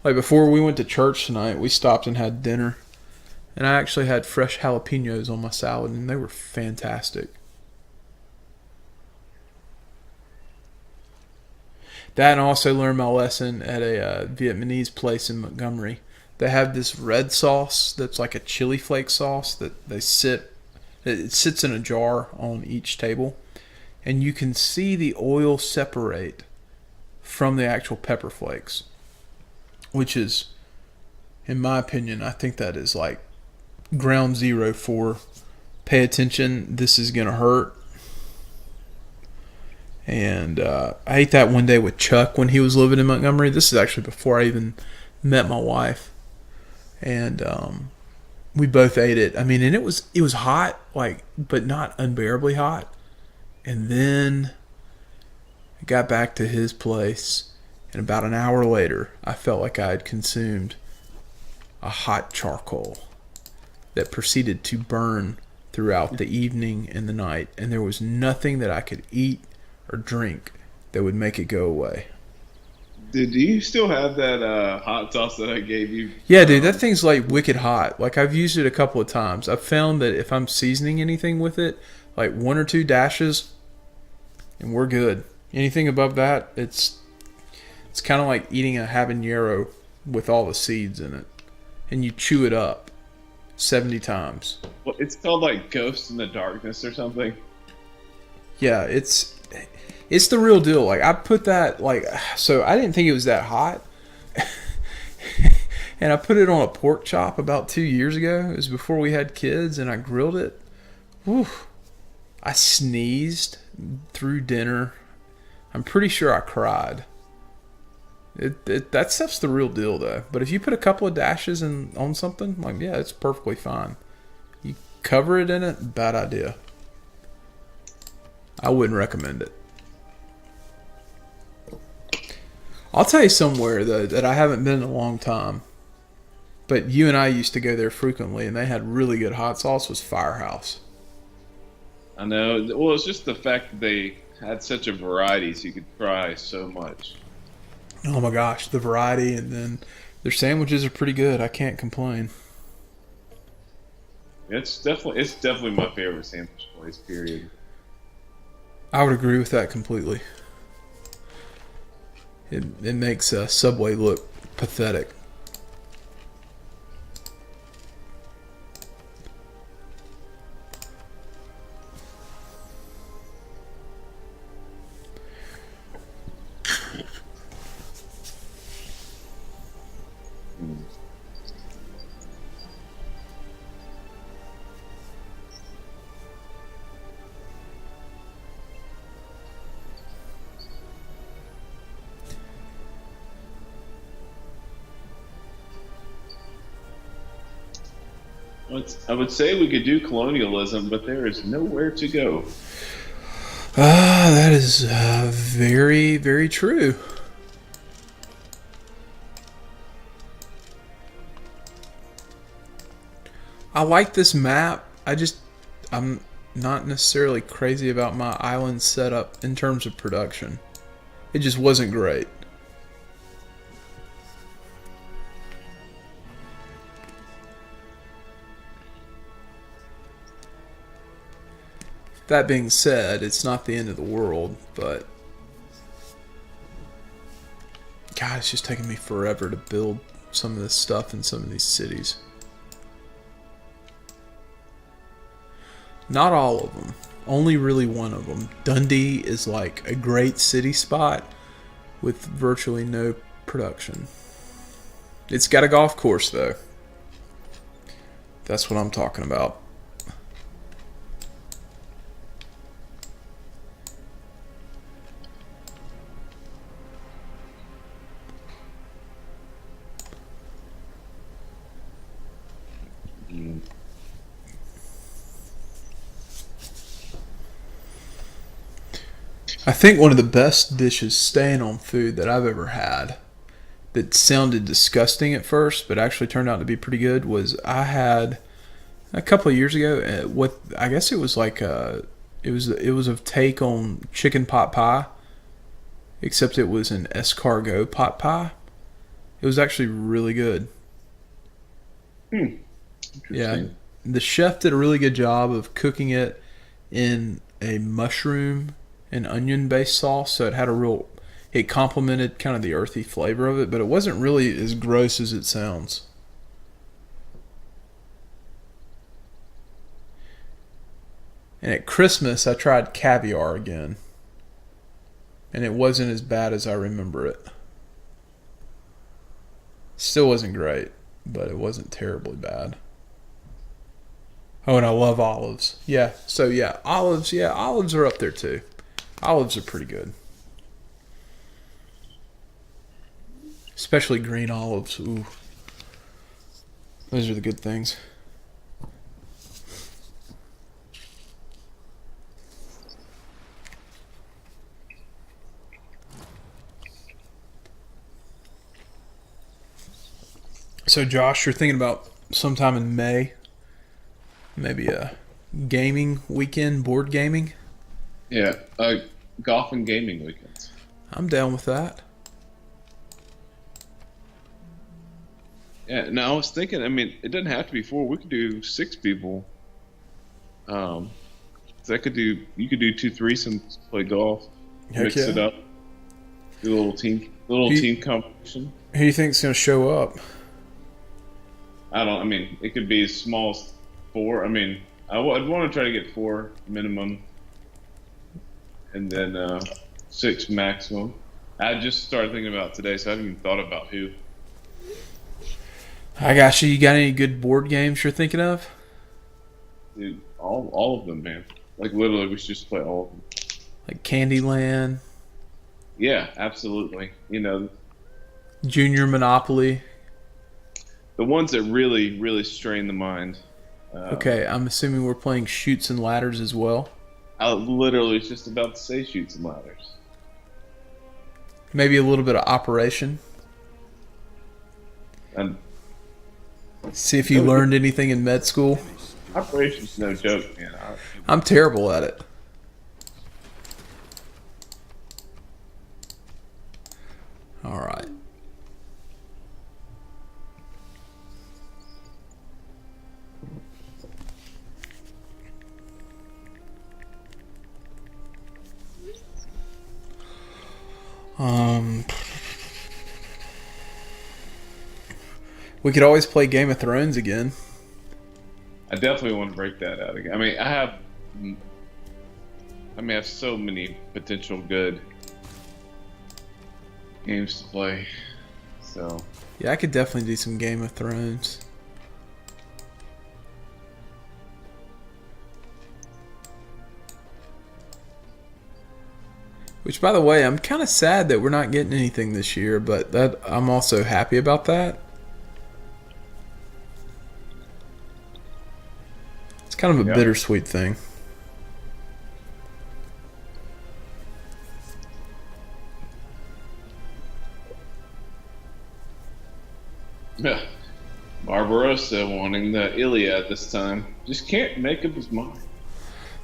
Like before we went to church tonight, we stopped and had dinner. And I actually had fresh jalapenos on my salad, and they were fantastic. That, and I also learned my lesson at a Vietnamese place in Montgomery. They have this red sauce that's like a chili flake sauce that it sits in a jar on each table. And you can see the oil separate from the actual pepper flakes. Which is, in my opinion, I think that is like ground zero for pay attention, this is going to hurt. And I ate that one day with Chuck when he was living in Montgomery. This is actually before I even met my wife. And we both ate it. I mean, and it was hot, like, but not unbearably hot. And then I got back to his place, and about an hour later, I felt like I had consumed a hot charcoal that proceeded to burn throughout the evening and the night, and there was nothing that I could eat or drink that would make it go away. do you still have that hot sauce that I gave you? Yeah, dude, that thing's like wicked hot. Like, I've used it a couple of times. I've found that if I'm seasoning anything with it, like 1 or 2 dashes, and we're good. Anything above that, it's kind of like eating a habanero with all the seeds in it, and you chew it up 70 times. Well, it's called like Ghost in the Darkness or something. Yeah, it's the real deal. Like, I put that, like, so I didn't think it was that hot. And I put it on a pork chop about 2 years ago. It was before we had kids, and I grilled it. Whew. I sneezed through dinner. I'm pretty sure I cried. That stuff's the real deal, though. But if you put a couple of dashes on something, like, yeah, it's perfectly fine. You cover it in it, bad idea. I wouldn't recommend it. I'll tell you somewhere, though, that I haven't been in a long time, but you and I used to go there frequently, and they had really good hot sauce, was Firehouse. I know. Well, it's just the fact that they had such a variety, so you could try so much. Oh my gosh, the variety, and then Their sandwiches are pretty good. I can't complain. It's definitely my favorite sandwich place. Period. I would agree with that completely. It makes Subway look pathetic. I would say we could do colonialism, but there is nowhere to go. That is very, very true. I like this map. I'm not necessarily crazy about my island setup in terms of production. It just wasn't great. That being said, it's not the end of the world, but God, it's just taking me forever to build some of this stuff in some of these cities. Not all of them. Only really one of them. Dundee is like a great city spot with virtually no production. It's got a golf course though. That's what I'm talking about. I think one of the best dishes, staying on food, that I've ever had that sounded disgusting at first but actually turned out to be pretty good was I had a couple of years ago what I guess it was like it was a take on chicken pot pie, except it was an escargot pot pie. It was actually really good. Yeah, the chef did a really good job of cooking it in a mushroom and onion based sauce, so it complemented kind of the earthy flavor of it, but it wasn't really as gross as it sounds. And at Christmas I tried caviar again, and it wasn't as bad as I remember it. Still wasn't great, but it wasn't terribly bad. Oh, and I love olives. Olives are up there too. Olives are pretty good. Especially green olives. Ooh. Those are the good things. So Josh, you're thinking about sometime in May, maybe a gaming weekend, board gaming? Yeah, golf and gaming weekends. I'm down with that. Yeah, now I was thinking, I mean, it doesn't have to be 4. We could do 6 people. So you could do 2 threesomes, play golf, Heck mix yeah. it up, do a little team competition. Who do you think's going to show up? I mean, it could be as small as 4. I mean, I'd want to try to get 4 minimum, and then 6 maximum. I just started thinking about today, so I haven't even thought about who. I got you. You got any good board games you're thinking of? Dude, all of them, man. Like literally, we should just play all of them. Like Candyland, Yeah, absolutely. You know, Junior Monopoly. the ones that really, really strain the mind. Okay, I'm assuming we're playing Chutes and Ladders as well. I literally was just about to say Chutes and Ladders. Maybe a little bit of Operation. And See if you learned anything in med school. Operation's no joke, man. I'm terrible at it. All right. Um, we could always play Game of Thrones again. I definitely want to break that out again. I mean, I have so many potential good games to play. So Yeah, I could definitely do some Game of Thrones. Which, by the way, I'm kind of sad that we're not getting anything this year, but that I'm also happy about that. It's kind of a Yeah. bittersweet thing. Barbarossa wanting the Iliad this time. Just can't make up his mind.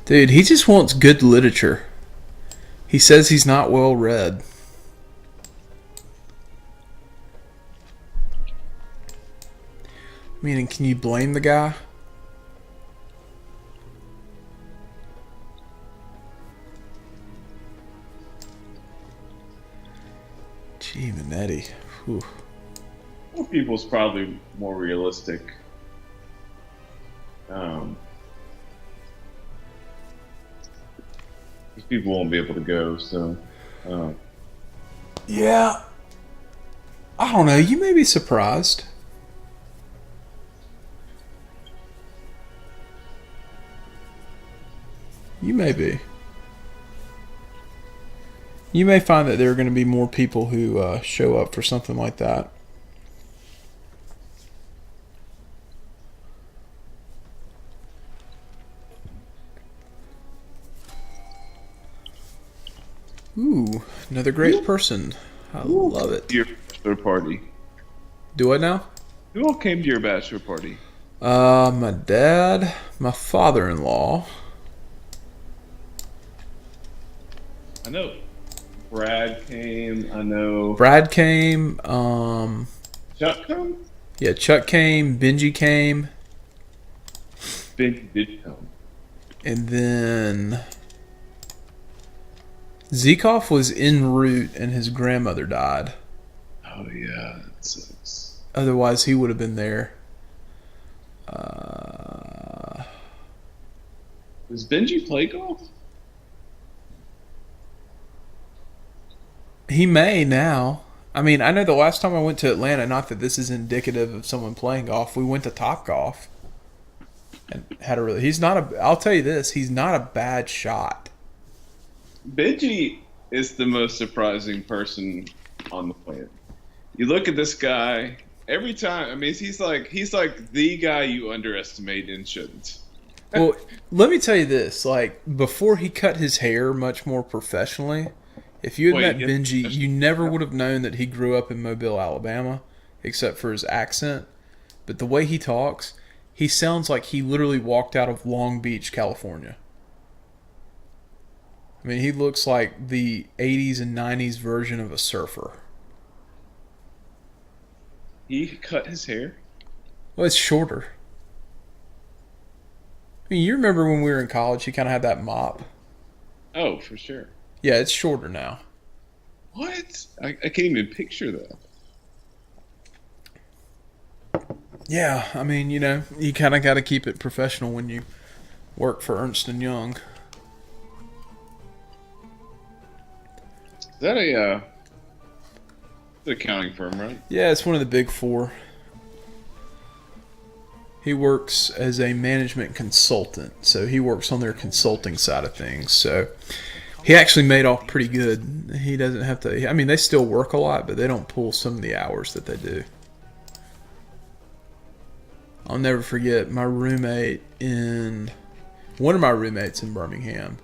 Dude, he just wants good literature. He says he's not well read. Meaning, can you blame the guy? Gee, Manetti. Whew. More people's probably more realistic. Um, these people won't be able to go, so. Yeah. I don't know. You may be surprised. You may be. You may find that there are going to be more people who show up for something like that. Ooh, another great person. I love it. Your bachelor party. Do I now? Who all came to your bachelor party? My dad, my father-in-law. I know Brad came. I know Brad came. Chuck come. Yeah, Chuck came. Benji came. Ben did come. And then Zekov was en route and his grandmother died. Oh yeah, that sucks. Otherwise, he would have been there. Does Benji play golf? He may now. I mean, I know the last time I went to Atlanta, not that this is indicative of someone playing golf, we went to Top Golf. And had a really. He's not a. I'll tell you this. He's not a bad shot. Benji is the most surprising person on the planet. You look at this guy every time. I mean, he's like the guy you underestimate and shouldn't. Well, let me tell you this. Like, before he cut his hair much more professionally, if you had met Benji, you never would have known that he grew up in Mobile, Alabama, except for his accent. But the way he talks, he sounds like he literally walked out of Long Beach, California. I mean, he looks like the 80s and 90s version of a surfer. He cut his hair. Well, it's shorter. I mean, you remember when we were in college, he kind of had that mop? Oh, for sure. Yeah, it's shorter now. What? I can't even picture that. Yeah, I mean, you know, you kind of got to keep it professional when you work for Ernst & Young. Is that a accounting firm, right? Yeah, it's one of the big four. He works as a management consultant, so he works on their consulting side of things. So he actually made off pretty good. He doesn't have to. I mean, they still work a lot, but they don't pull some of the hours that they do. I'll never forget one of my roommates in Birmingham.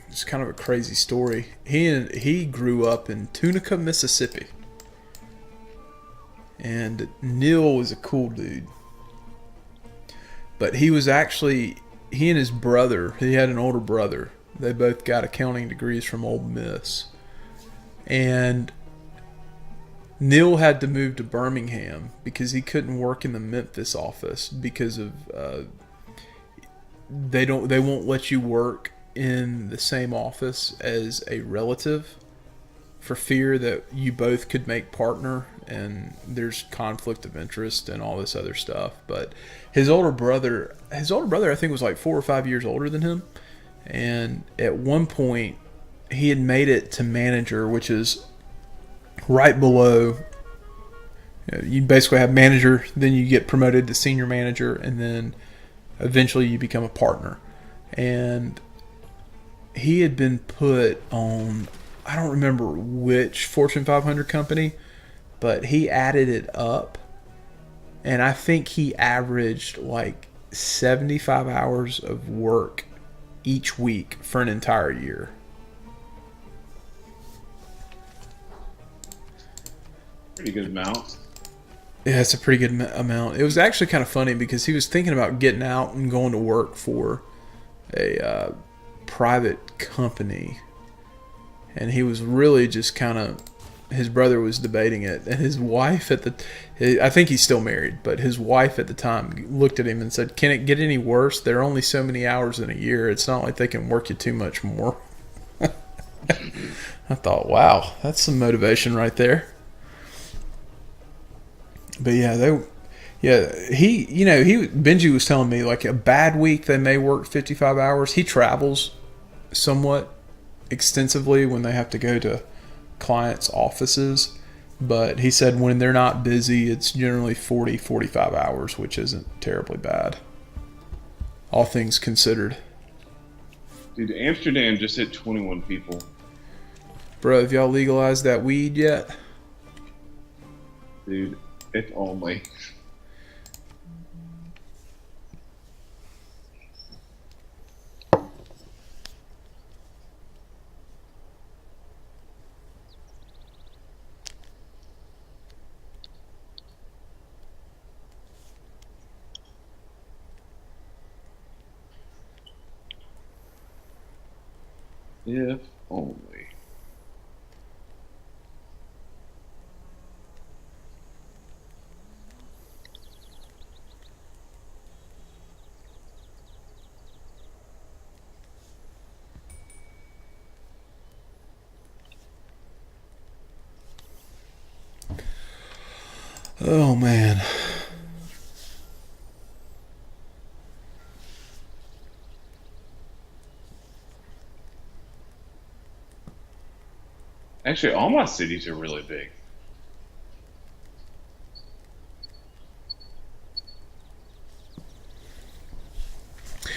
It's kind of a crazy story. He grew up in Tunica, Mississippi. And Neil was a cool dude. But he and his brother, he had an older brother. They both got accounting degrees from Ole Miss. And Neil had to move to Birmingham because he couldn't work in the Memphis office because of they won't let you work in the same office as a relative for fear that you both could make partner and there's conflict of interest and all this other stuff. But his older brother I think was like 4 or 5 years older than him, and at one point he had made it to manager, which is right below. You basically have manager, then you get promoted to senior manager, and then eventually you become a partner. And he had been put on, I don't remember which Fortune 500 company, but he added it up, and I think he averaged like 75 hours of work each week for an entire year. Pretty good amount. Yeah, it's a pretty good amount. It was actually kind of funny because he was thinking about getting out and going to work for a private company, and he was really just kind of, his brother was debating it, and his wife I think he's still married, but his wife at the time looked at him and said, "Can it get any worse? There are only so many hours in a year. It's not like they can work you too much more." I thought, wow, that's some motivation right there. But yeah, Benji was telling me, like, a bad week they may work 55 hours. He travels somewhat extensively when they have to go to clients' offices, but he said when they're not busy, it's generally 40, 45 hours, which isn't terribly bad, all things considered. Dude, Amsterdam just hit 21 people. Bro, have y'all legalized that weed yet? Dude, if only. If only. Oh, man. Actually, all my cities are really big.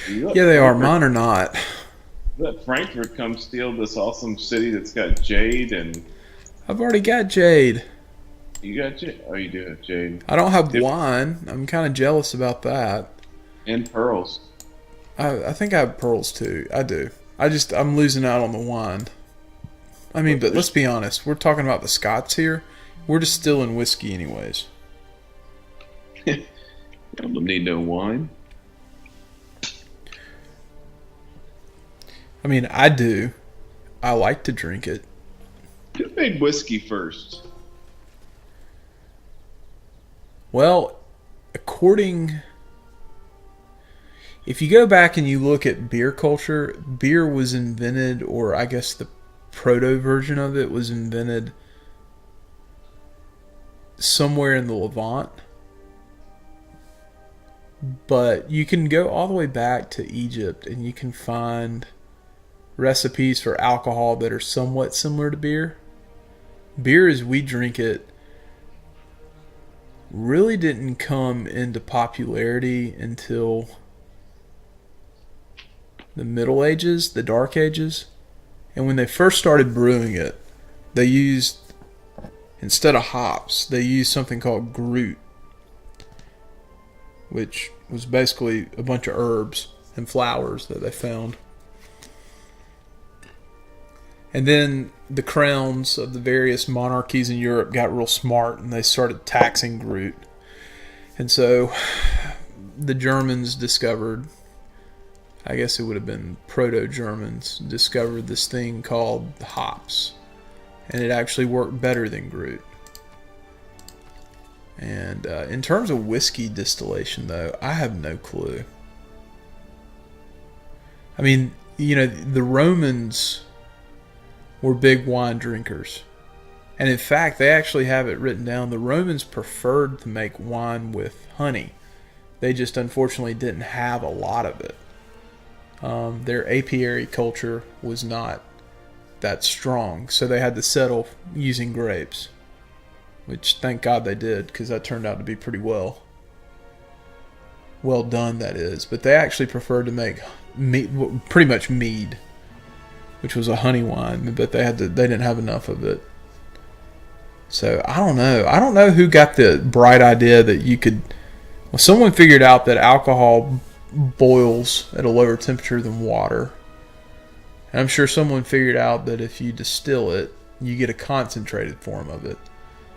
Yeah, they are. Mine are not. Let Frankfurt come steal this awesome city that's got jade, and I've already got jade. you got jade. Oh, you do have jade I don't have wine. I'm kind of jealous about that. and pearls. I think I have pearls too. I do. I'm losing out on the wine. I mean, but let's be honest. We're talking about the Scots here. We're distilling whiskey anyways. I don't need no wine. I mean, I do. I like to drink it. Who made whiskey first? Well, if you go back and you look at beer culture, beer was invented, or I guess the proto version of it was invented somewhere in the Levant. But you can go all the way back to Egypt and you can find recipes for alcohol that are somewhat similar to beer. Beer, as we drink it, really didn't come into popularity until the Middle Ages, the Dark Ages. And when they first started brewing it, they used, instead of hops, they used something called Groot, which was basically a bunch of herbs and flowers that they found. And then the crowns of the various monarchies in Europe got real smart and they started taxing Groot. And so the Germans discovered, I guess it would have been Proto-Germans, discovered this thing called hops. And it actually worked better than Groot. And in terms of whiskey distillation, though, I have no clue. I mean, the Romans were big wine drinkers. And in fact, they actually have it written down. The Romans preferred to make wine with honey. They just unfortunately didn't have a lot of it. Their apiary culture was not that strong, so they had to settle using grapes. Which, thank God they did, because that turned out to be pretty well done, that is. But they actually preferred to make pretty much mead, which was a honey wine, but they didn't have enough of it. So I don't know. I don't know who got the bright idea that you could. Well, someone figured out that alcohol boils at a lower temperature than water. And I'm sure someone figured out that if you distill it, you get a concentrated form of it.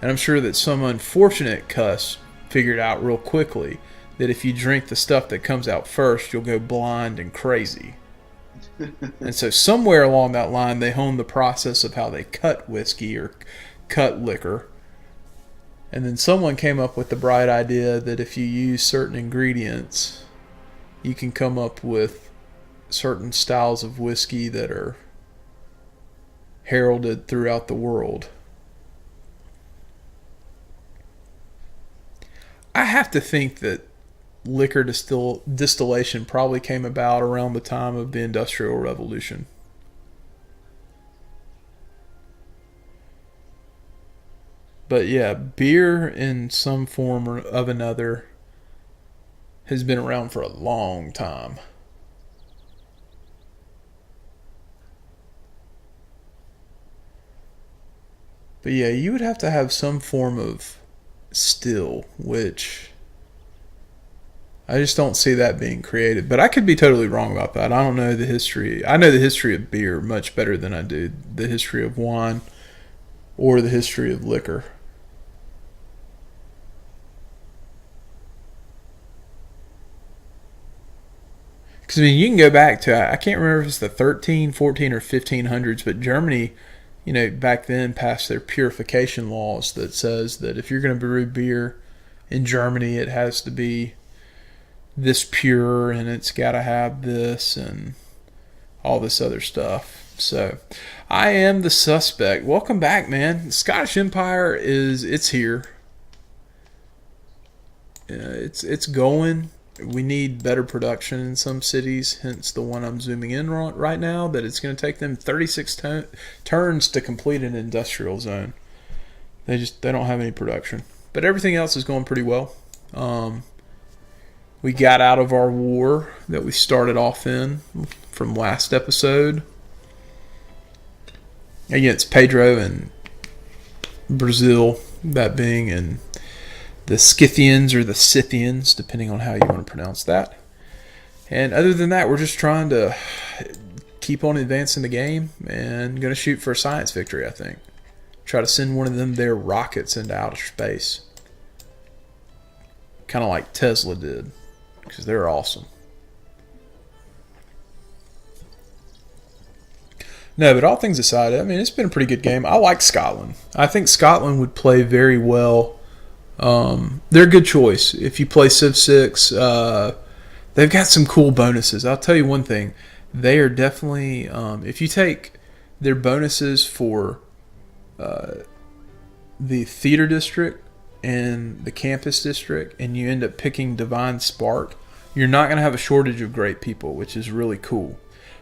And I'm sure that some unfortunate cuss figured out real quickly that if you drink the stuff that comes out first, you'll go blind and crazy. And so somewhere along that line, they honed the process of how they cut whiskey or cut liquor. And then someone came up with the bright idea that if you use certain ingredients, you can come up with certain styles of whiskey that are heralded throughout the world. I have to think that liquor distillation probably came about around the time of the Industrial Revolution. But yeah, beer in some form or of another has been around for a long time. But yeah, you would have to have some form of still, which I just don't see that being created. But I could be totally wrong about that. I don't know the history. I know the history of beer much better than I do the history of wine or the history of liquor. Because, I mean, you can go back to, I can't remember if it's the 13, 14, or 1500s, but Germany, back then passed their purification laws that says that if you're going to brew beer in Germany, it has to be this pure and it's got to have this and all this other stuff. So, I am the suspect. Welcome back, man. The Scottish Empire it's here. It's going. We need better production in some cities, hence the one I'm zooming in on right now, that it's going to take them 36 turns to complete an industrial zone. They don't have any production. But everything else is going pretty well. We got out of our war that we started off in from last episode against Pedro and Brazil, that being, and the Scythians or the Scythians, depending on how you want to pronounce that. And other than that, we're just trying to keep on advancing the game and going to shoot for a science victory, I think. Try to send one of them their rockets into outer space. Kind of like Tesla did, because they're awesome. No, but all things aside, I mean, it's been a pretty good game. I like Scotland. I think Scotland would play very well. They're a good choice. If you play Civ 6, they've got some cool bonuses. I'll tell you one thing. They are definitely, if you take their bonuses for the theater district and the campus district, and you end up picking Divine Spark, you're not going to have a shortage of great people, which is really cool.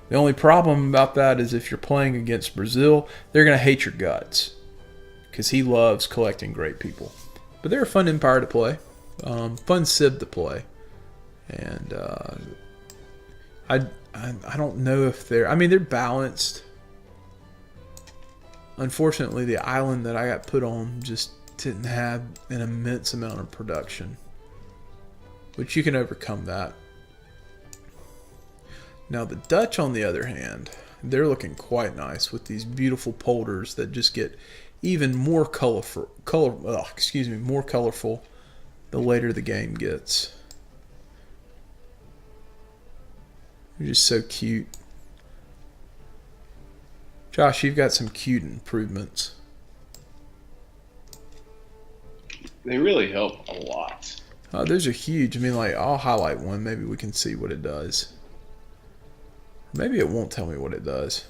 The only problem about that is if you're playing against Brazil, they're going to hate your guts because he loves collecting great people. But they're a fun empire to play, fun Civ to play, and I don't know if they're balanced. Unfortunately, the island that I got put on just didn't have an immense amount of production, which you can overcome that. Now the Dutch, on the other hand, they're looking quite nice with these beautiful polders that just get even more colorful the later the game gets. They're just so cute. Josh, you've got some cute improvements. They really help a lot. Those are huge. I mean, I'll highlight one. Maybe we can see what it does. Maybe it won't tell me what it does.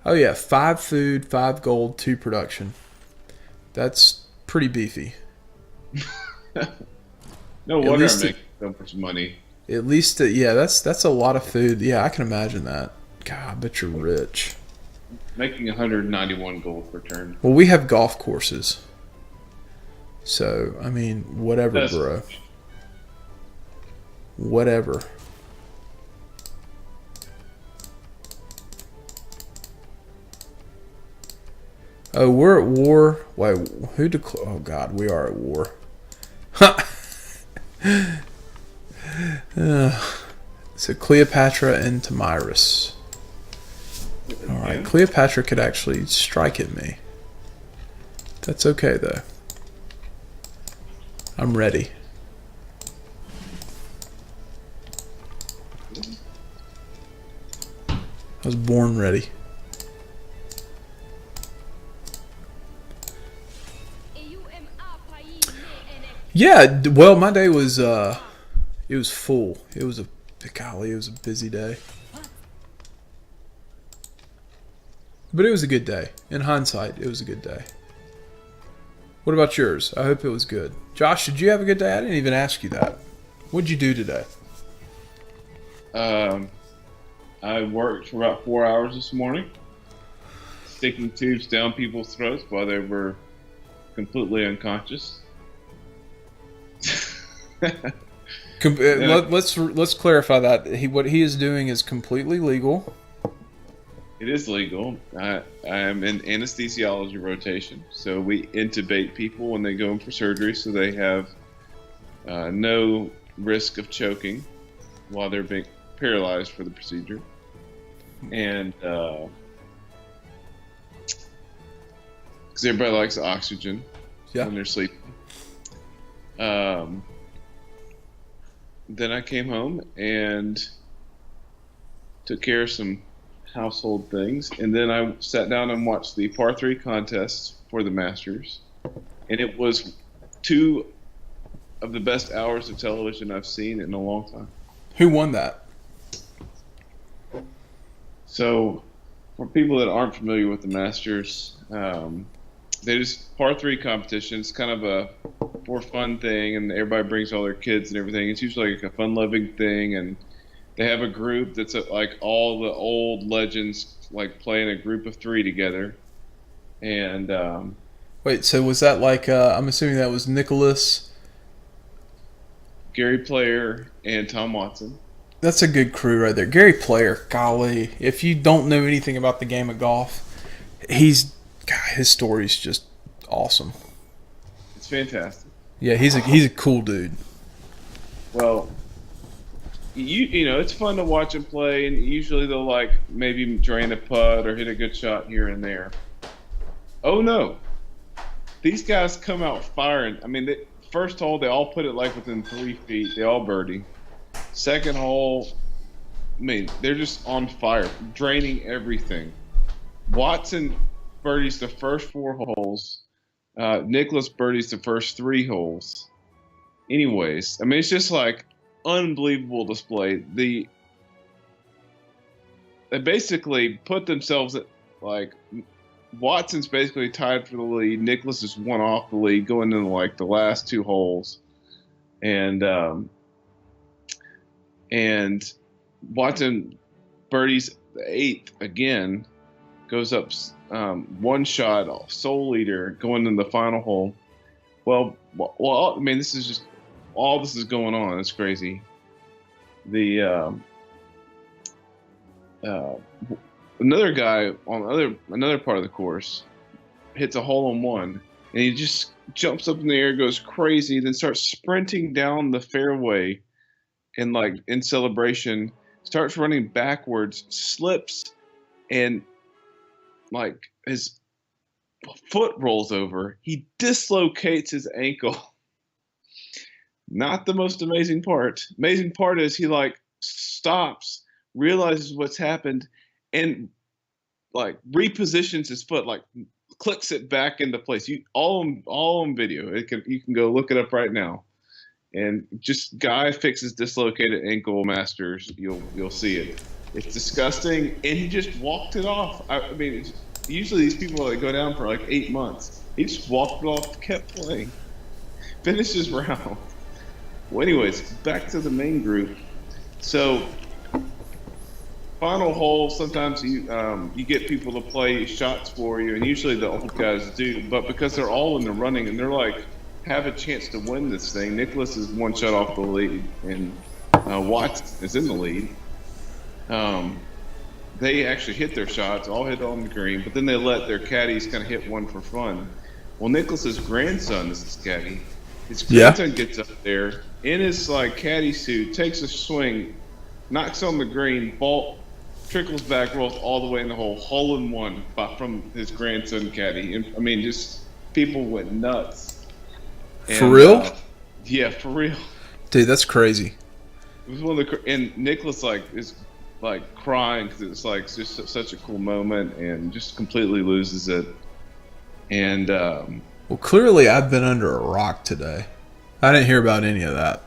Oh yeah, 5 food, 5 gold, 2 production. That's pretty beefy. No At wonder I'm least making so much money. At least, yeah, that's a lot of food. Yeah, I can imagine that. God, I bet you're rich. Making 191 gold per turn. Well, we have golf courses. So, I mean, whatever, That's- bro. Whatever. Oh, we're at war. Wait, who declared? Oh, God, we are at war. So, Cleopatra and Tamiris. Alright, Cleopatra could actually strike at me. That's okay, though. I'm ready. I was born ready. Yeah, well, my day was, it was full. It was golly, it was a busy day. But it was a good day. In hindsight, it was a good day. What about yours? I hope it was good. Josh, did you have a good day? I didn't even ask you that. What'd you do today? I worked for about 4 hours this morning, sticking tubes down people's throats while they were completely unconscious. Let's clarify that what he is doing is completely legal. It is legal. I am in anesthesiology rotation, so we intubate people when they go in for surgery, so they have no risk of choking while they're being paralyzed for the procedure. And because everybody likes oxygen when they're sleeping. Then I came home and took care of some household things, and then I sat down and watched the par 3 contest for the Masters, and it was 2 of the best hours of television I've seen in a long time. Who won that? So, for people that aren't familiar with the Masters, they just par 3 competition. It's kind of a for fun thing, and everybody brings all their kids and everything. It's usually like a fun-loving thing, and they have a group that's like all the old legends like playing a group of 3 together. And Wait, so was that like I'm assuming that was Nicholas? Gary Player and Tom Watson. That's a good crew right there. Gary Player, golly, if you don't know anything about the game of golf, his story's just awesome. It's fantastic. Yeah, he's a cool dude. Well, you know, it's fun to watch them play, and usually they'll like maybe drain a putt or hit a good shot here and there. Oh no, these guys come out firing. I mean, first hole they all put it like within 3 feet. They all birdie. Second hole, I mean, they're just on fire, draining everything. Watson birdies the first 4 holes. Nicholas birdies the first 3 holes. Anyways, I mean, it's just like unbelievable display. They basically put themselves at, like, Watson's basically tied for the lead. Nicholas is 1 off the lead going into like the last 2 holes, and Watson birdies the 8th again, goes up 1 shot, sole leader going in the final hole. Well, I mean, this is just all this is going on. It's crazy. The another guy on another part of the course hits a hole-in-one, and he just jumps up in the air, goes crazy, then starts sprinting down the fairway, and like in celebration, starts running backwards, slips, and like his foot rolls over. He dislocates his ankle. Not the most amazing part. Amazing part is he like stops, realizes what's happened, and like repositions his foot, like clicks it back into place. All on video. You can go look it up right now. And just guy fixes dislocated ankle Masters. You'll see it. It's disgusting, and he just walked it off. I mean, Usually these people like go down for like 8 months. He just walked it off, kept playing, finished his round. Well, anyways, back to the main group. So, final hole. Sometimes you get people to play shots for you, and usually the old guys do. But because they're all in the running and they're like have a chance to win this thing, Nicholas is one shot off the lead, and Watts is in the lead. They actually hit their shots, all hit on the green, but then they let their caddies kind of hit one for fun. Well, Nicholas's grandson is his caddy. His grandson gets up there in his like caddy suit, takes a swing, knocks on the green, ball trickles back, rolls all the way in the hole in one from his grandson caddy. And, I mean, just people went nuts. For real? Yeah, for real. Dude, that's crazy. It was one of the and Nicholas is like crying because it's like just such a cool moment and just completely loses it. And well, clearly I've been under a rock today. I didn't hear about any of that.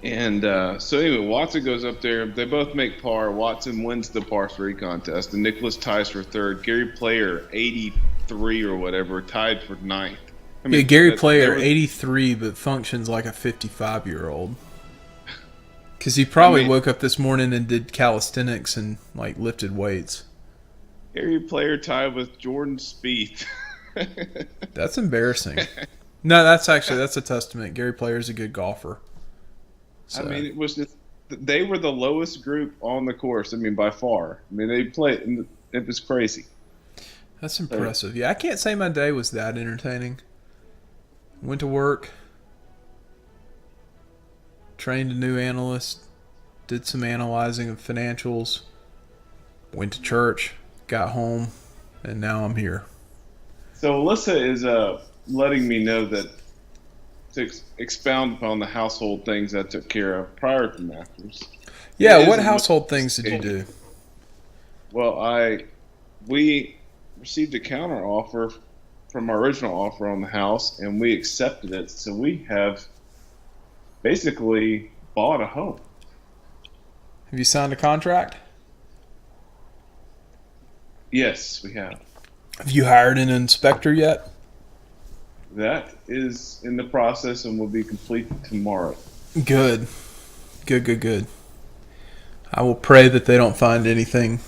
And so anyway, Watson goes up there. They both make par. Watson wins the par 3 contest, and Nicholas ties for 3rd. Gary Player, 83 or whatever, tied for 9th. I mean, yeah, Gary Player, 83, but functions like a 55-year-old. Because he probably woke up this morning and did calisthenics and like lifted weights. Gary Player tied with Jordan Spieth. That's embarrassing. No, that's a testament. Gary Player's a good golfer. So. I mean, it was just they were the lowest group on the course. I mean, by far. I mean, they played, and it was crazy. That's impressive. Yeah, I can't say my day was that entertaining. Went to work, trained a new analyst, did some analyzing of financials, went to church, got home, and now I'm here. So Alyssa is letting me know that to expound upon the household things I took care of prior to Masters. Yeah, what household things did you do? Well, we received a counter offer from our original offer on the house, and we accepted it. So we have basically bought a home. Have you signed a contract? Yes, we have. Have you hired an inspector yet? That is in the process and will be completed tomorrow. Good. Good. I will pray that they don't find anything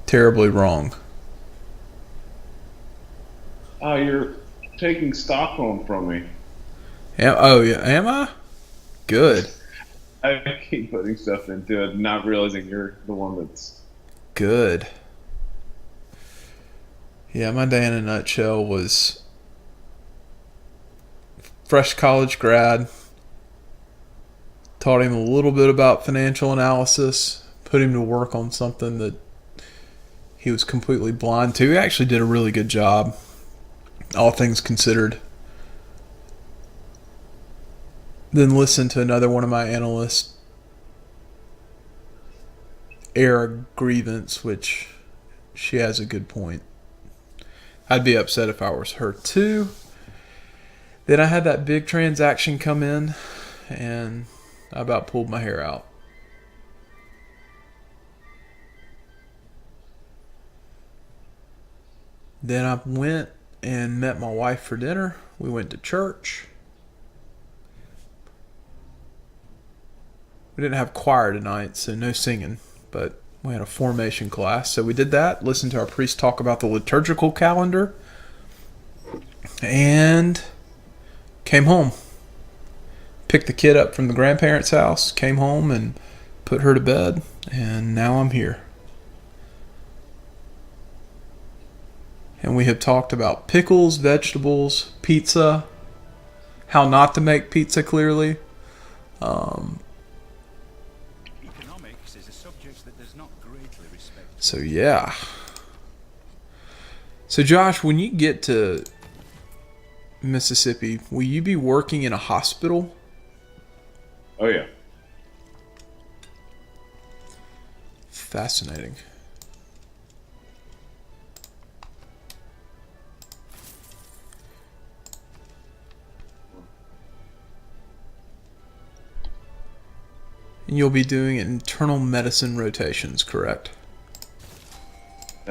terribly wrong. Oh, you're taking Stockholm from me. Am I? Good. I keep putting stuff into it, not realizing you're the one that's... Good. Yeah, my day in a nutshell was fresh college grad, taught him a little bit about financial analysis, put him to work on something that he was completely blind to. He actually did a really good job, all things considered. Then listened to another one of my analysts air a grievance, which she has a good point. I'd be upset if I was her too. Then I had that big transaction come in, and I about pulled my hair out. Then I went and met my wife for dinner. We went to church. We didn't have choir tonight, so no singing, but we had a formation class, so we did that. Listened to our priest talk about the liturgical calendar, and came home. Picked the kid up from the grandparents' house, came home and put her to bed, and now I'm here. And we have talked about pickles, vegetables, pizza, how not to make pizza clearly. Economics is a subject that does not greatly respect. So yeah. So Josh, when you get to Mississippi, will you be working in a hospital? Oh, yeah. Fascinating. And you'll be doing internal medicine rotations, correct?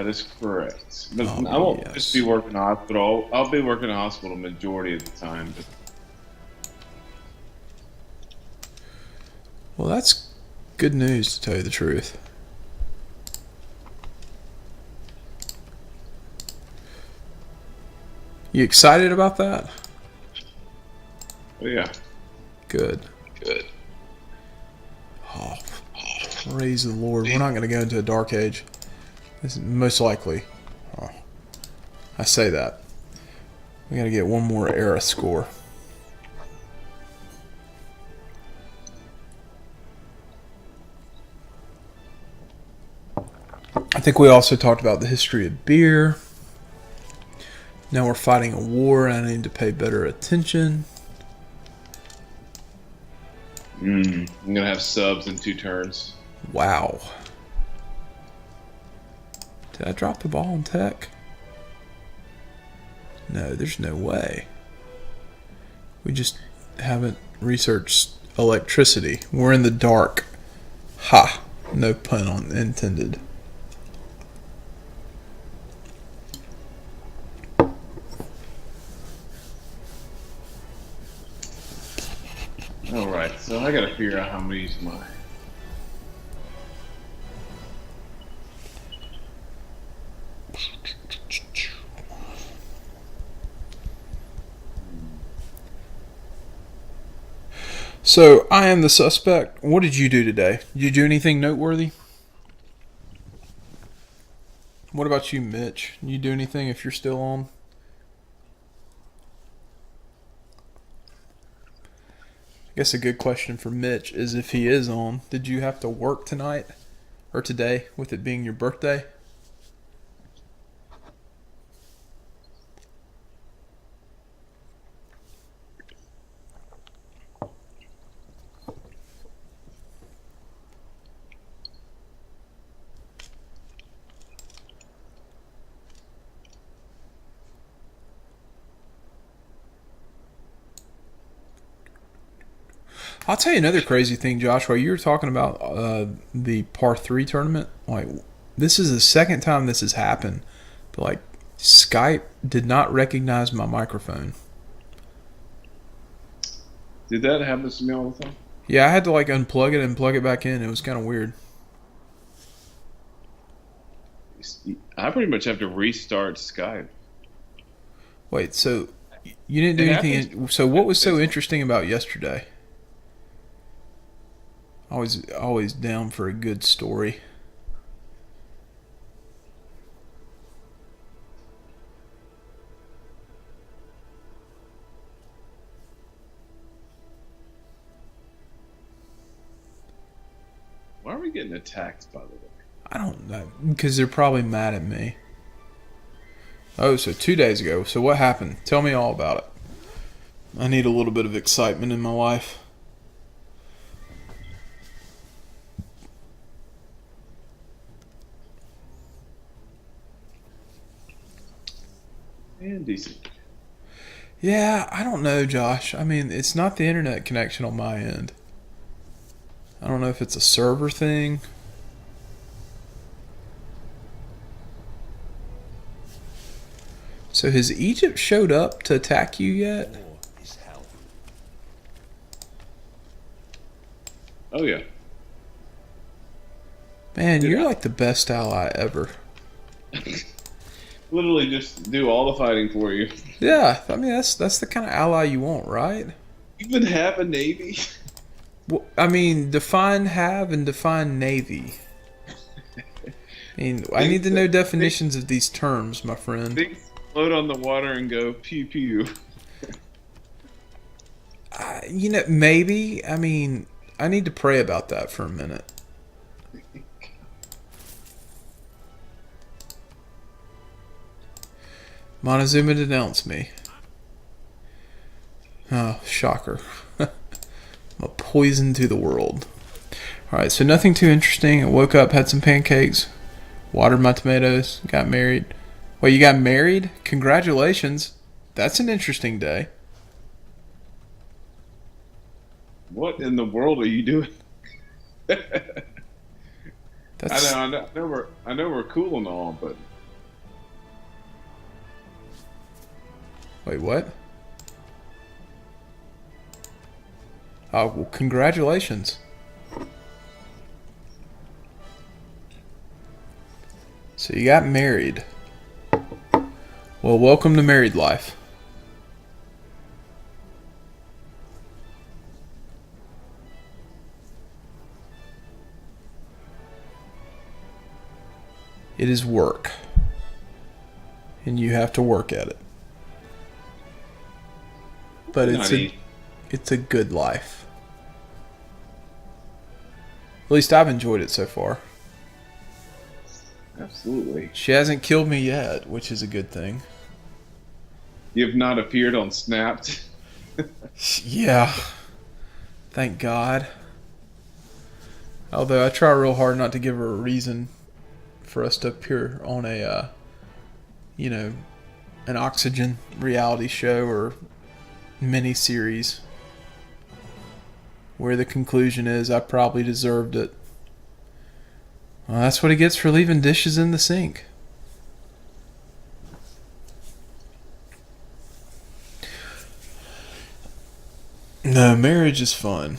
That is correct. But Oh, I won't yes. just be working hospital. I'll be working hospital majority of the time. But Well, that's good news, to tell you the truth. You excited about that? yeah. Good. Good. Oh, praise the Lord. We're not going to go into a dark age. This is most likely. Oh, I say that. We got to get one more era score. I think we also talked about the history of beer. Now we're fighting a war and I need to pay better attention. I'm gonna have subs in 2 turns. Wow. Did I drop the ball in tech? No, there's no way. We just haven't researched electricity. We're in the dark. Ha! No pun intended. All right, so I gotta figure out how I'm gonna use my. So, I am the suspect. What did you do today? Did you do anything noteworthy? What about you, Mitch? You do anything if you're still on? I guess a good question for Mitch is if he is on, did you have to work tonight or today with it being your birthday? I'll tell you another crazy thing, Joshua. You were talking about the par 3 tournament. Like, this is the second time this has happened. But, like, Skype did not recognize my microphone. Did that happen to me all the time? Yeah, I had to, like, unplug it and plug it back in. It was kind of weird. I pretty much have to restart Skype. Wait, so you didn't do It anything. So, what was so interesting about yesterday? Always down for a good story. Why are we getting attacked, by the way? I don't know, because they're probably mad at me. Oh, so 2 days ago. So what happened? Tell me all about it. I need a little bit of excitement in my life. And decent. Yeah, I don't know, Josh. I mean, it's not the internet connection on my end. I don't know if it's a server thing. So has Egypt showed up to attack you yet? War is hell. Oh yeah. Man, you're like the best ally ever. Literally just do all the fighting for you. Yeah, I mean that's the kind of ally you want, right? Even have a navy. Well, I mean, define have and define navy. I mean, I need to know definitions of these terms, my friend. Things float on the water and go pew pew. You know, maybe. I mean, I need to pray about that for a minute. Montezuma denounced me. Oh, shocker. I'm a poison to the world. Alright, so nothing too interesting. I woke up, had some pancakes, watered my tomatoes, got married. Well, you got married? Congratulations. That's an interesting day. What in the world are you doing? That's I know we're cool and all, but Wait, what? Oh, well, congratulations. So you got married. Well, welcome to married life. It is work. And you have to work at it. But it's a good life. At least I've enjoyed it so far. Absolutely. She hasn't killed me yet, which is a good thing. You have not appeared on Snapped. Yeah. Thank God. Although I try real hard not to give her a reason for us to appear on a, an Oxygen reality show or mini series where the conclusion is I probably deserved it. Well, that's what he gets for leaving dishes in the sink. No, marriage is fun.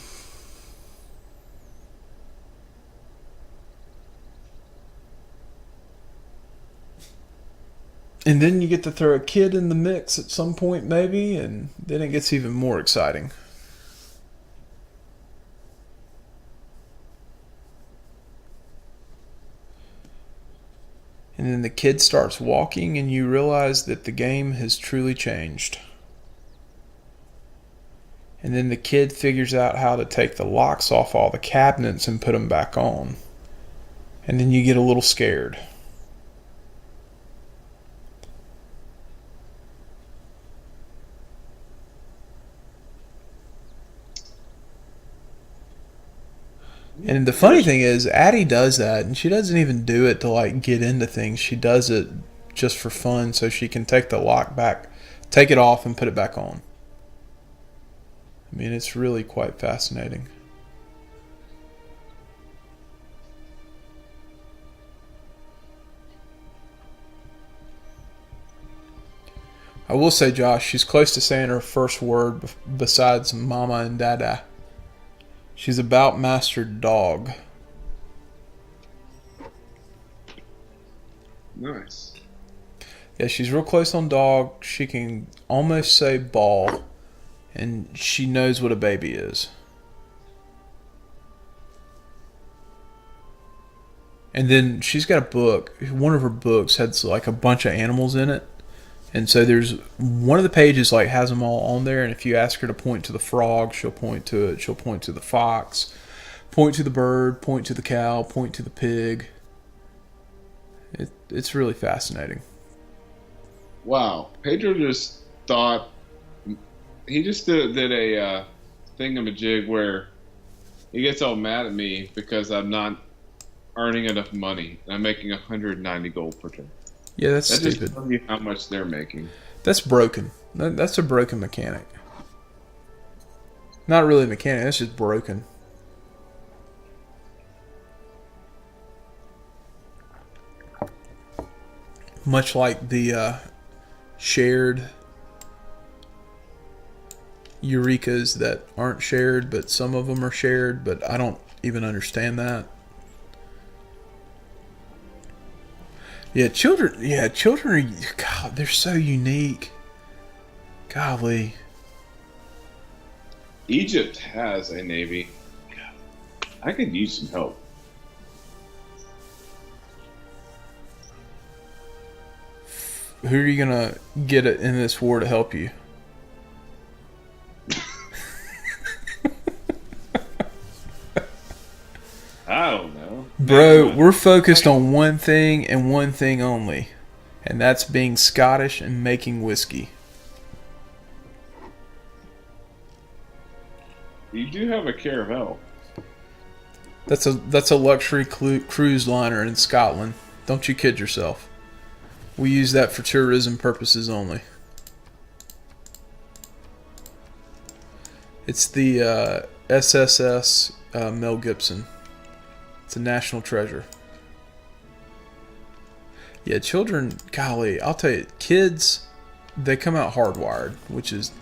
And then you get to throw a kid in the mix at some point, maybe, and then it gets even more exciting. And then the kid starts walking, and you realize that the game has truly changed. And then the kid figures out how to take the locks off all the cabinets and put them back on. And then you get a little scared. And the funny thing is, Addie does that, and she doesn't even do it to like get into things. She does it just for fun, so she can take the lock back, take it off, and put it back on. I mean, it's really quite fascinating. I will say, Josh, she's close to saying her first word besides mama and dada. She's about mastered dog. Nice. Yeah, she's real close on dog. She can almost say ball. And she knows what a baby is. And then she's got a book. One of her books has like a bunch of animals in it. And so there's one of the pages like has them all on there. And if you ask her to point to the frog, she'll point to it. She'll point to the fox, point to the bird, point to the cow, point to the pig. It's really fascinating. Wow. Pedro just thought... He just did a thingamajig where he gets all mad at me because I'm not earning enough money. I'm making 190 gold per turn. Yeah, that's That stupid. just tells you how much they're making. That's broken. That's a broken mechanic. Not really a mechanic, that's just broken. Much like the shared Eurekas that aren't shared, but some of them are shared, but I don't even understand that. Children are, God, they're so unique. Golly. Egypt has a navy. I could use some help. Who are you gonna get in this war to help you? I don't know. Bro, we're focused on one thing and one thing only. And that's being Scottish and making whiskey. You do have a caravel. That's a luxury cruise liner in Scotland. Don't you kid yourself. We use that for tourism purposes only. It's the SSS Mel Gibson. It's a national treasure. Yeah, children, golly, I'll tell you, kids, they come out hardwired, which is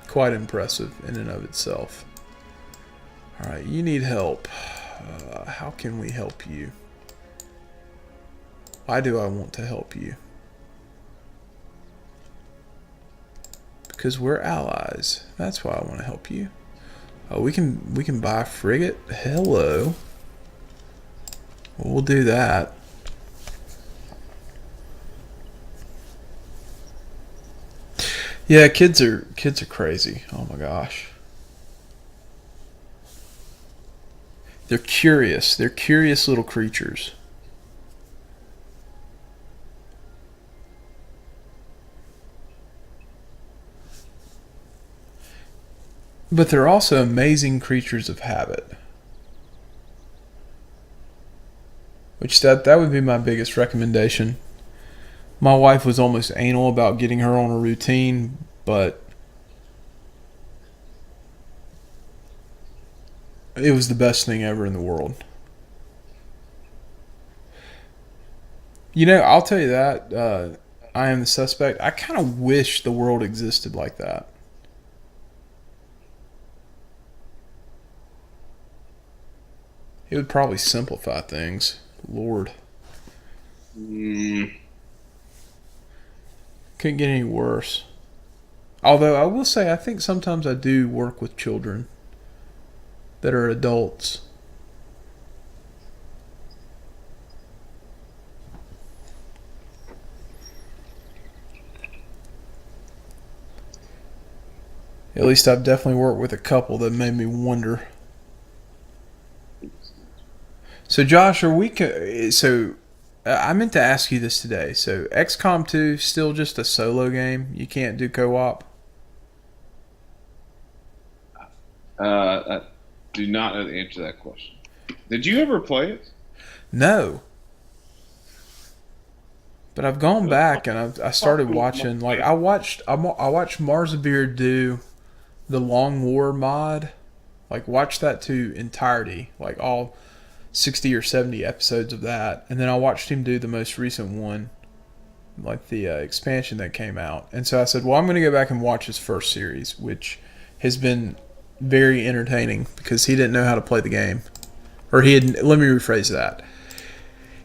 quite impressive in and of itself. All right, you need help. How can we help you? Why do I want to help you? Because we're allies. That's why I want to help you. Oh, we can buy a frigate. Hello. We'll do that. Yeah, kids are crazy. Oh my gosh. They're curious. They're curious little creatures. But they're also amazing creatures of habit. Which that would be my biggest recommendation. My wife was almost anal about getting her on a routine, but it was the best thing ever in the world. You know, I'll tell you that. I Am the Suspect. I kind of wish the world existed like that. It would probably simplify things. Lord. Couldn't get any worse. Although I will say, I think sometimes I do work with children that are adults. At least I've definitely worked with a couple that made me wonder. So Josh, are we? I meant to ask you this today. So XCOM 2 still just a solo game? You can't do co-op? I do not know the answer to that question. Did you ever play it? No. But I've gone back and I started watching. Like I watched Marzabeard do the Long War mod. Like watch that to entirety, like all 60 or 70 episodes of that, and then I watched him do the most recent one, like the expansion that came out. And so I said, well, I'm going to go back and watch his first series, which has been very entertaining because he didn't know how to play the game, or he had. Let me rephrase that.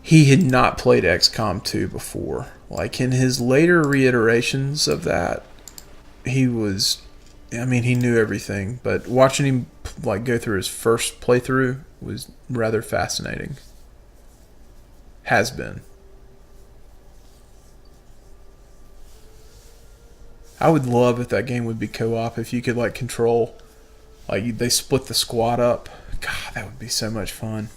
He had not played XCOM 2 before. Like in his later reiterations of that, he was. I mean, he knew everything, but watching him like go through his first playthrough was rather fascinating. Has been. I would love if that game would be co-op, if you could like control, like they split the squad up. God, that would be so much fun.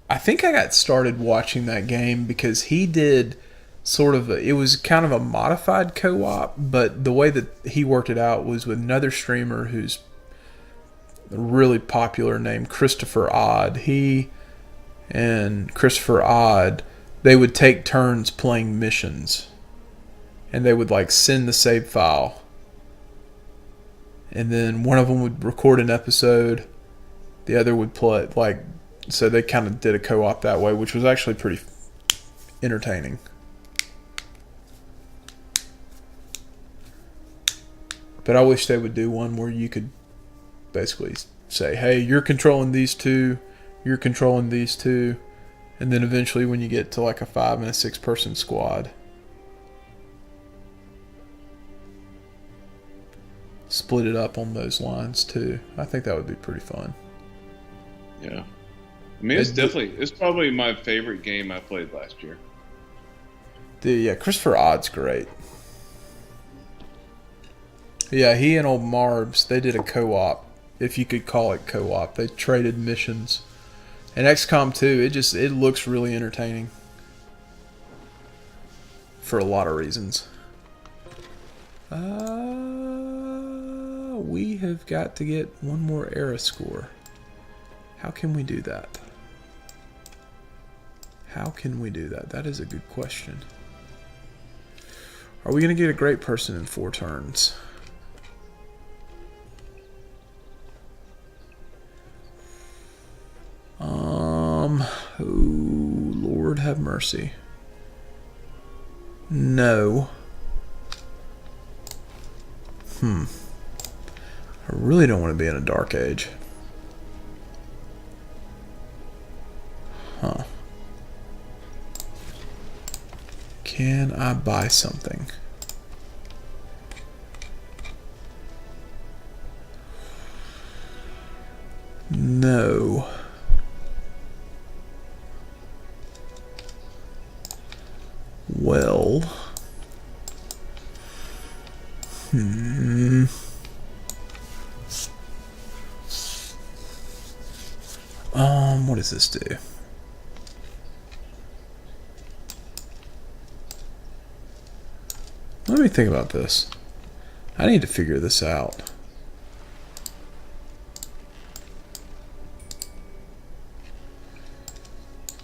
I think I got started watching that game because he did it was kind of a modified co-op, but the way that he worked it out was with another streamer who's really popular named Christopher Odd. He and Christopher Odd, they would take turns playing missions, and they would like send the save file, and then one of them would record an episode, the other would play, like, so they kind of did a co-op that way, which was actually pretty entertaining. But I wish they would do one where you could basically say, hey, you're controlling these two, you're controlling these two, and then eventually when you get to like a 5 and a 6 person squad, split it up on those lines too. I think that would be pretty fun. Yeah. I mean, it's probably my favorite game I played last year. Yeah, Christopher Odd's great. Yeah, he and old Marbs, they did a co-op, if you could call it co-op. They traded missions. And XCOM 2, it looks really entertaining. For a lot of reasons. We have got to get one more era score. How can we do that? How can we do that? That is a good question. Are we going to get a great person in 4 turns? Oh, Lord have mercy. No. I really don't want to be in a dark age. Huh. Can I buy something? No. Well. What does this do? Let me think about this. I need to figure this out.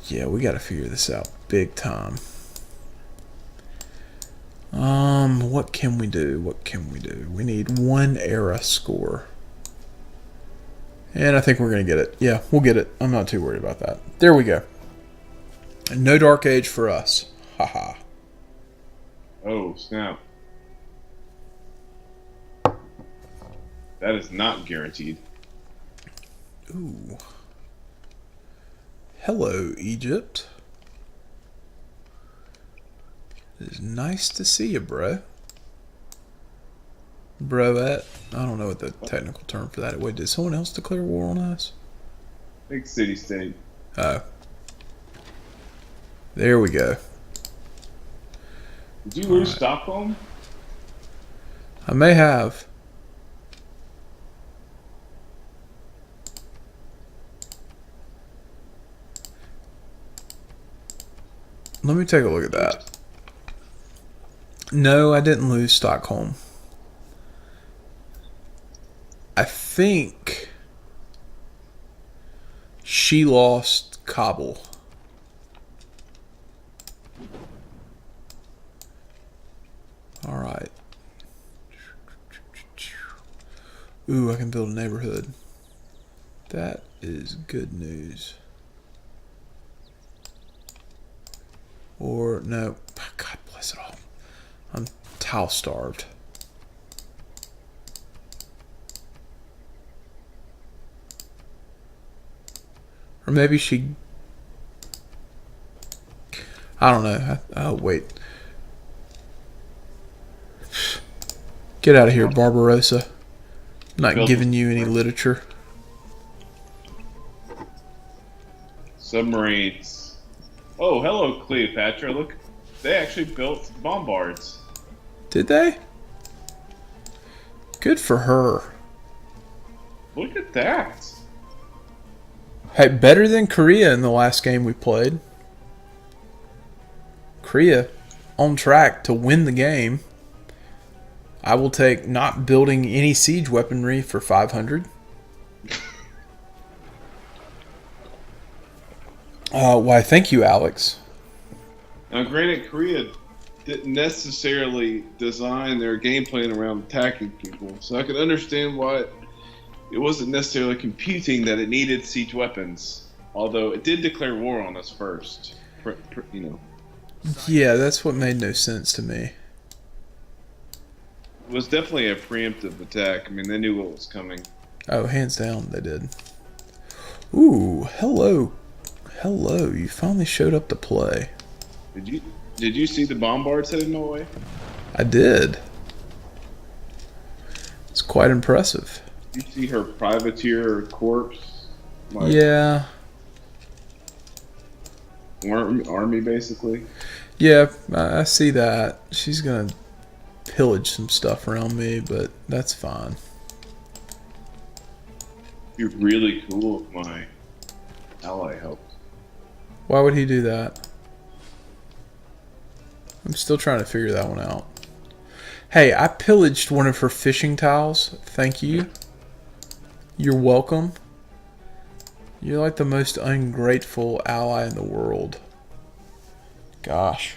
Yeah, we got to figure this out big time. What can we do? What can we do? We need 1 era score. And I think we're going to get it. Yeah, we'll get it. I'm not too worried about that. There we go. No dark age for us. Haha. Oh, snap. That is not guaranteed. Ooh. Hello, Egypt. It is nice to see you, bro. Broette. I don't know what the technical term for that is. Wait, did someone else declare war on us? Big city state. Oh. There we go. Did you lose Stockholm? I may have. Let me take a look at that. No, I didn't lose Stockholm. I think she lost Kabul. All right. Ooh, I can build a neighborhood. That is good news. Or, no. God bless it all. I'm towel starved. Or maybe she... I don't know. Oh, wait. Get out of here, Barbarossa. I'm not giving you any literature. Submarines. Oh, hello, Cleopatra. Look, they actually built bombards. Did they? Good for her. Look at that. Hey, better than Korea in the last game we played. Korea on track to win the game. I will take not building any siege weaponry for 500. Why, thank you, Alex. Now, granted, Korea didn't necessarily design their game plan around attacking people, so I can understand why it wasn't necessarily computing that it needed siege weapons. Although it did declare war on us first, you know. Yeah, that's what made no sense to me. It was definitely a preemptive attack. I mean, they knew what was coming. Oh, hands down, they did. Ooh, hello. Hello, you finally showed up to play. Did you see the bombards heading my way? I did. It's quite impressive. Did you see her privateer corpse? Like, Yeah. Army, basically. Yeah, I see that. She's gonna pillage some stuff around me, but that's fine. You're really cool if my ally helped. Why would he do that? I'm still trying to figure that one out. Hey, I pillaged one of her fishing towels. Thank you. You're welcome. You're like the most ungrateful ally in the world. Gosh.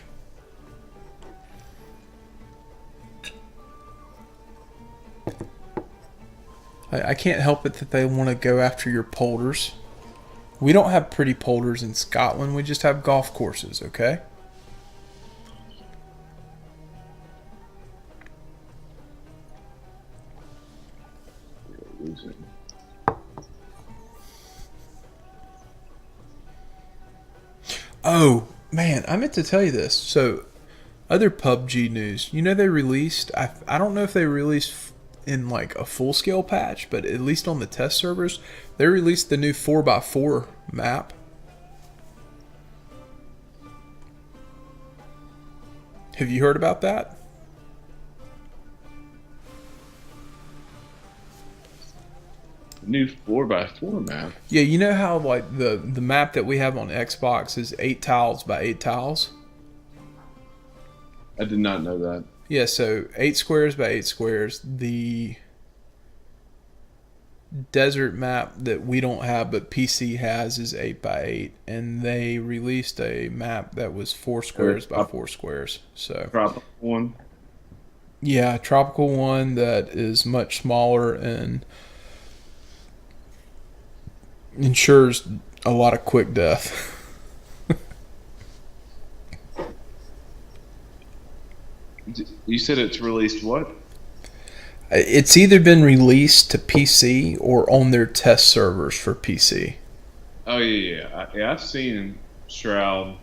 I can't help it that they want to go after your polders. We don't have pretty polders in Scotland. We just have golf courses, okay? losing. Oh, man, I meant to tell you this. So, other PUBG news. You know they released, I don't know if they released in like a full-scale patch, but at least on the test servers, they released the new 4x4 map. Have you heard about that? New 4x4 map. Yeah, you know how like the map that we have on Xbox is 8 tiles by 8 tiles? I did not know that. Yeah, so 8 squares by 8 squares. The desert map that we don't have but PC has is 8 by 8, and they released a map that was 4 squares by 4 squares. So Tropical one. yeah, tropical one that is much smaller and ensures a lot of quick death. You said it's released what? It's either been released to PC or on their test servers for PC. Oh yeah. I've seen Shroud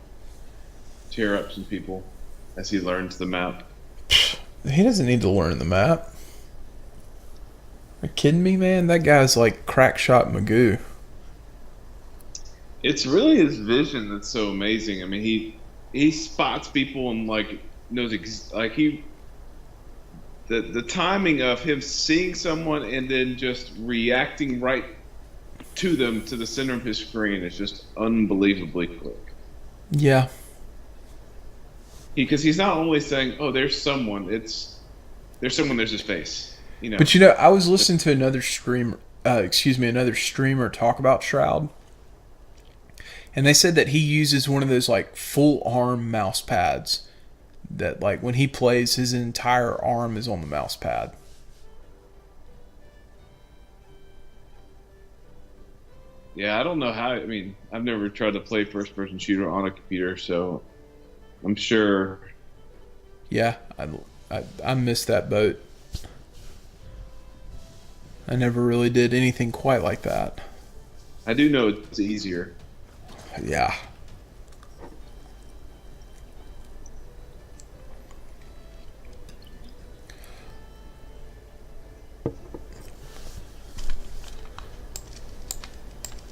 tear up some people as he learns the map. He doesn't need to learn the map. Are you kidding me, man? That guy's like Crackshot Magoo. It's really his vision that's so amazing. I mean, he spots people and like knows the timing of him seeing someone and then just reacting right to them to the center of his screen is just unbelievably quick. Yeah. Because he's not only saying, "Oh, there's someone." There's someone. There's his face. You know. But you know, I was listening to another another streamer talk about Shroud, and they said that he uses one of those like full arm mouse pads. That like when he plays, his entire arm is on the mouse pad. Yeah, I don't know how. I mean, I've never tried to play first-person shooter on a computer, so I'm sure. Yeah, I missed that boat. I never really did anything quite like that. I do know it's easier. Yeah.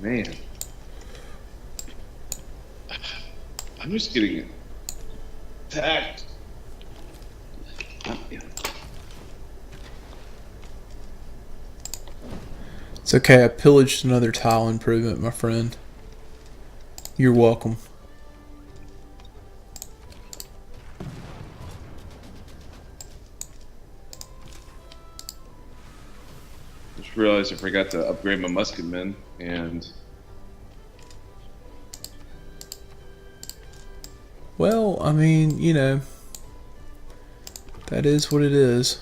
Man. I'm just getting attacked. It's okay, I pillaged another tile improvement, my friend. You're welcome. Just realized I forgot to upgrade my musketmen, and Well, I mean, you know, that is what it is.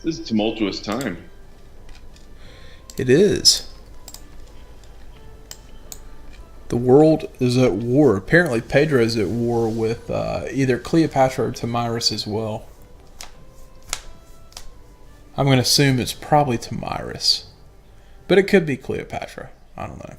this is a tumultuous time. It is. The world is at war. Apparently, Pedro is at war with either Cleopatra or Tamiris as well. I'm going to assume it's probably Tamiris. But it could be Cleopatra. I don't know.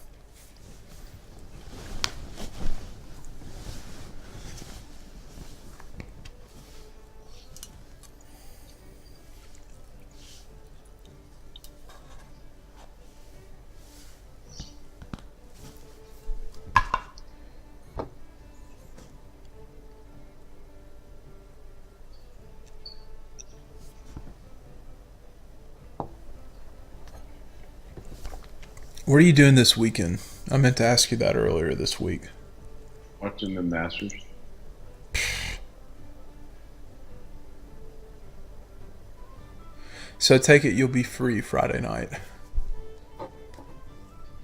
What are you doing this weekend? I meant to ask you that earlier this week. Watching the Masters. So I take it you'll be free Friday night.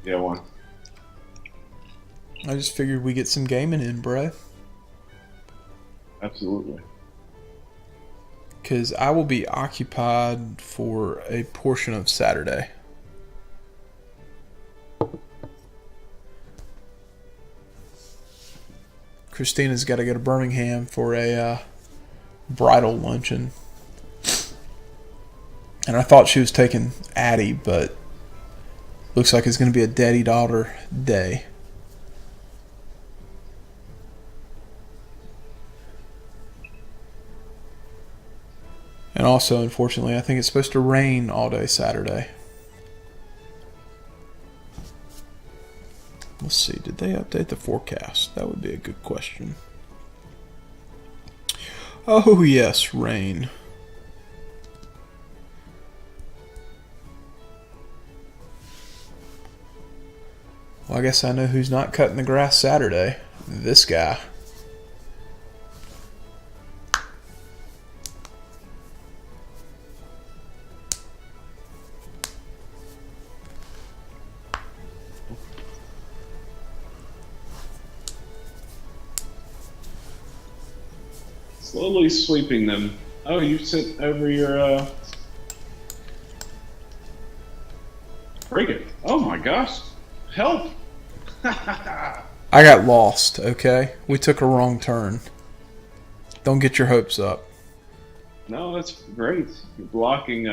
Yeah, one. I just figured we get some gaming in, bruh. Absolutely. Because I will be occupied for a portion of Saturday. Christina's got to go to Birmingham for a bridal luncheon. And I thought she was taking Addie, but looks like it's going to be a daddy-daughter day. And also, unfortunately, I think it's supposed to rain all day Saturday. Let's see, did they update the forecast? That would be a good question. Oh yes, rain. Well, I guess I know who's not cutting the grass Saturday. This guy. Slowly sweeping them. Oh, you sent over your frigate. Oh my gosh. Help! I got lost, okay? We took a wrong turn. Don't get your hopes up. No, that's great. You're blocking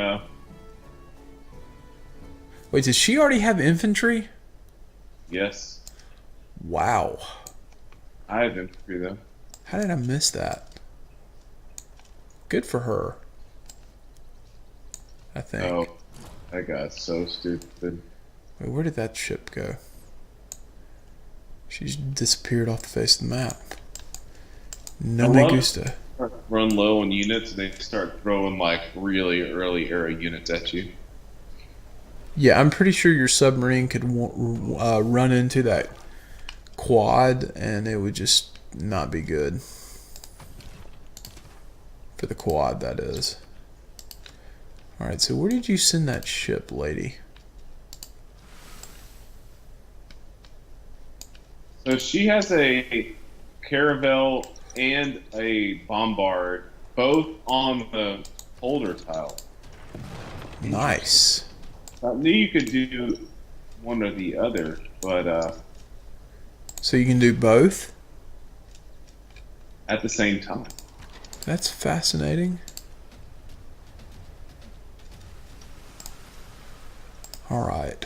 Wait, does she already have infantry? yes. Wow. I have infantry though. How did I miss that? Good for her. I think. Oh, that guy's so stupid. Wait, where did that ship go? She's disappeared off the face of the map. No me gusta. Run low on units and they start throwing like really early era units at you. Yeah, I'm pretty sure your submarine could run into that quad and it would just not be good. For the quad, that is. Alright, so where did you send that ship, lady? So she has a caravel and a bombard, both on the holder tile. Nice. I knew you could do one or the other, but So you can do both? at the same time. That's fascinating. Alright.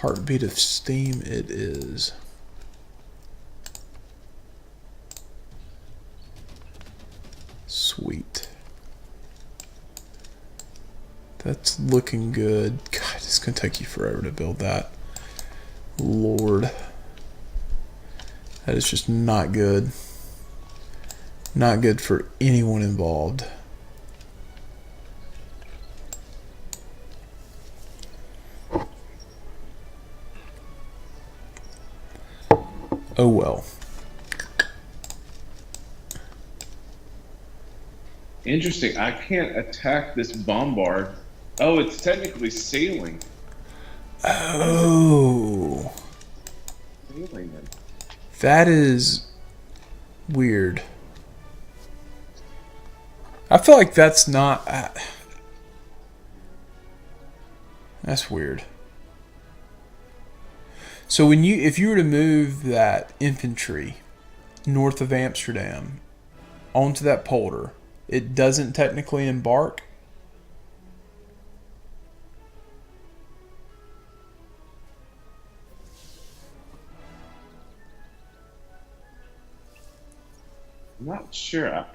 Heartbeat of Steam it is. Sweet. That's looking good. God, it's going to take you forever to build that. Lord. That is just not good. Not good for anyone involved. Oh well. Interesting. I can't attack this bombard. Oh, it's technically sailing. Oh. Sailing them. That is weird. I feel like that's not... that's weird. So when if you were to move that infantry north of Amsterdam onto that polder, it doesn't technically embark? I'm not sure.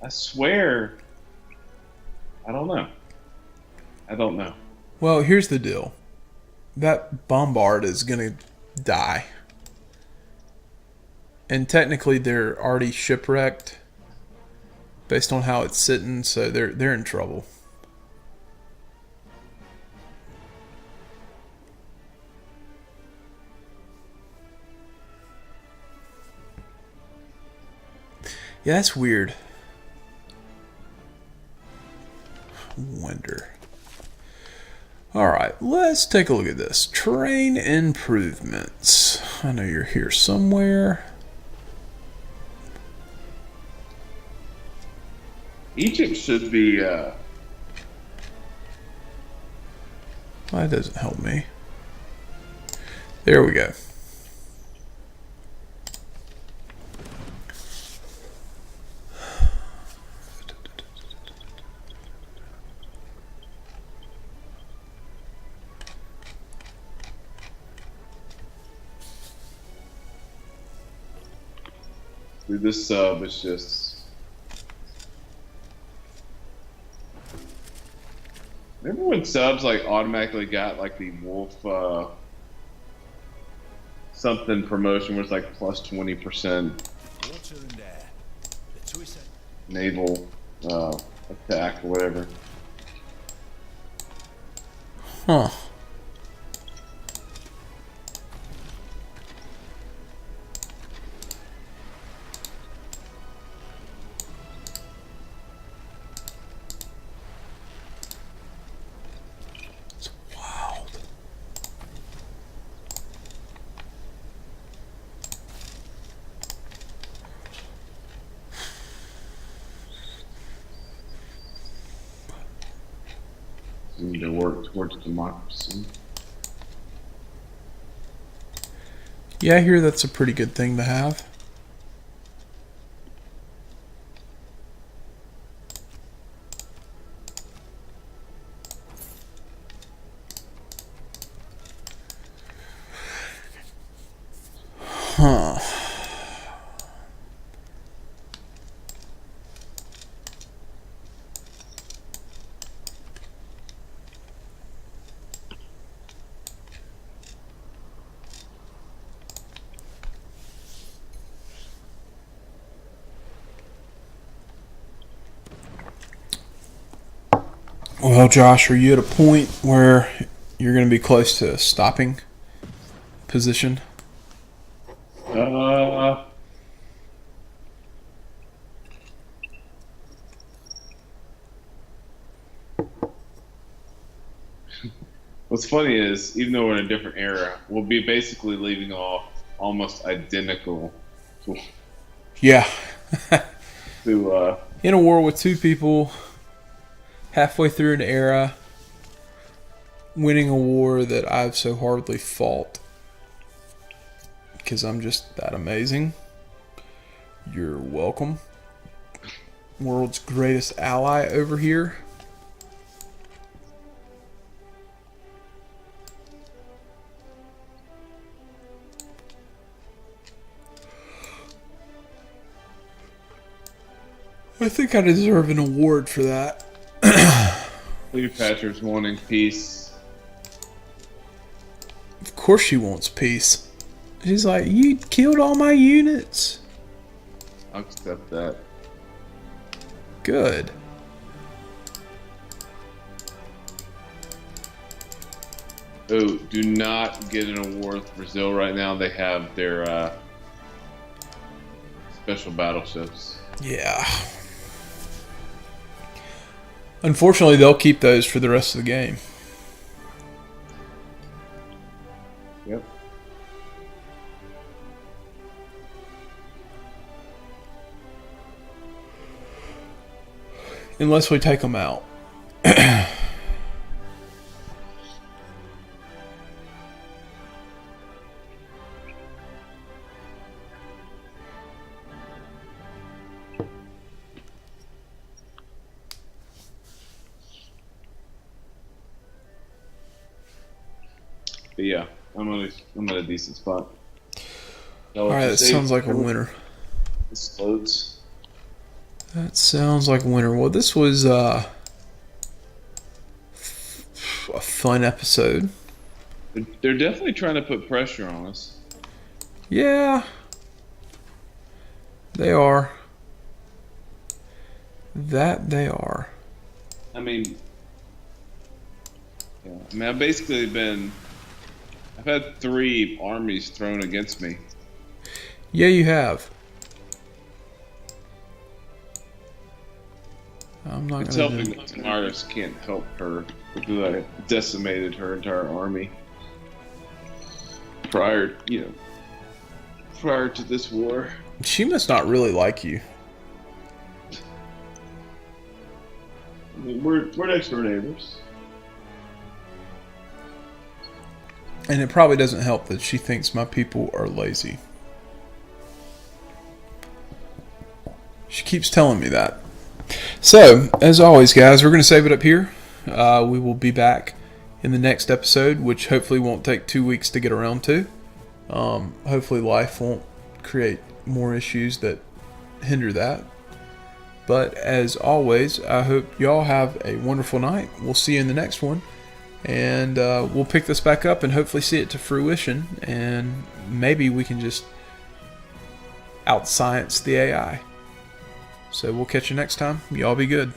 I swear. I don't know. I don't know. Well, here's the deal. That bombard is going to die. And technically they're already shipwrecked based on how it's sitting, so they're in trouble. Yeah, that's weird. Wonder. Alright, let's take a look at this. Terrain improvements. I know you're here somewhere. Egypt should be. That doesn't help me. There we go. Dude, this sub is just. Remember when subs like automatically got like the wolf something promotion was like plus 20% Water and air. The two is naval attack or whatever. Huh. It's wild. Need to work towards democracy. Yeah, I hear that's a pretty good thing to have. Huh. Well, Josh, are you at a point where you're going to be close to a stopping position? What's funny is, even though we're in a different era, we'll be basically leaving off almost identical to, Yeah. to In a war with two people, halfway through an era, winning a war that I've so hardly fought. Because I'm just that amazing. You're welcome. World's greatest ally over here. I think I deserve an award for that. Cleopatra's wanting peace. Of course she wants peace. She's like, you killed all my units. I'll accept that. Good. Oh, do not get an award with Brazil right now. They have their special battleships. Yeah. Unfortunately, they'll keep those for the rest of the game. Yep. Unless we take them out. But yeah, I'm at a decent spot. Alright, that sounds like a winner. This loads. That sounds like a winner. Well, this was a fun episode. They're definitely trying to put pressure on us. Yeah. They are. That they are. I mean, yeah. I mean, I've had 3 armies thrown against me. Yeah, you have. I'm not It's gonna helping do that Tamaris can't help her because I decimated her entire army prior to this war. She must not really like you. I mean, we're next door neighbors. And it probably doesn't help that she thinks my people are lazy. She keeps telling me that. So, as always, guys, we're going to save it up here. We will be back in the next episode, which hopefully won't take 2 weeks to get around to. Hopefully life won't create more issues that hinder that. But as always, I hope y'all have a wonderful night. We'll see you in the next one. And we'll pick this back up and hopefully see it to fruition. And maybe we can just outscience the AI. So we'll catch you next time. Y'all be good.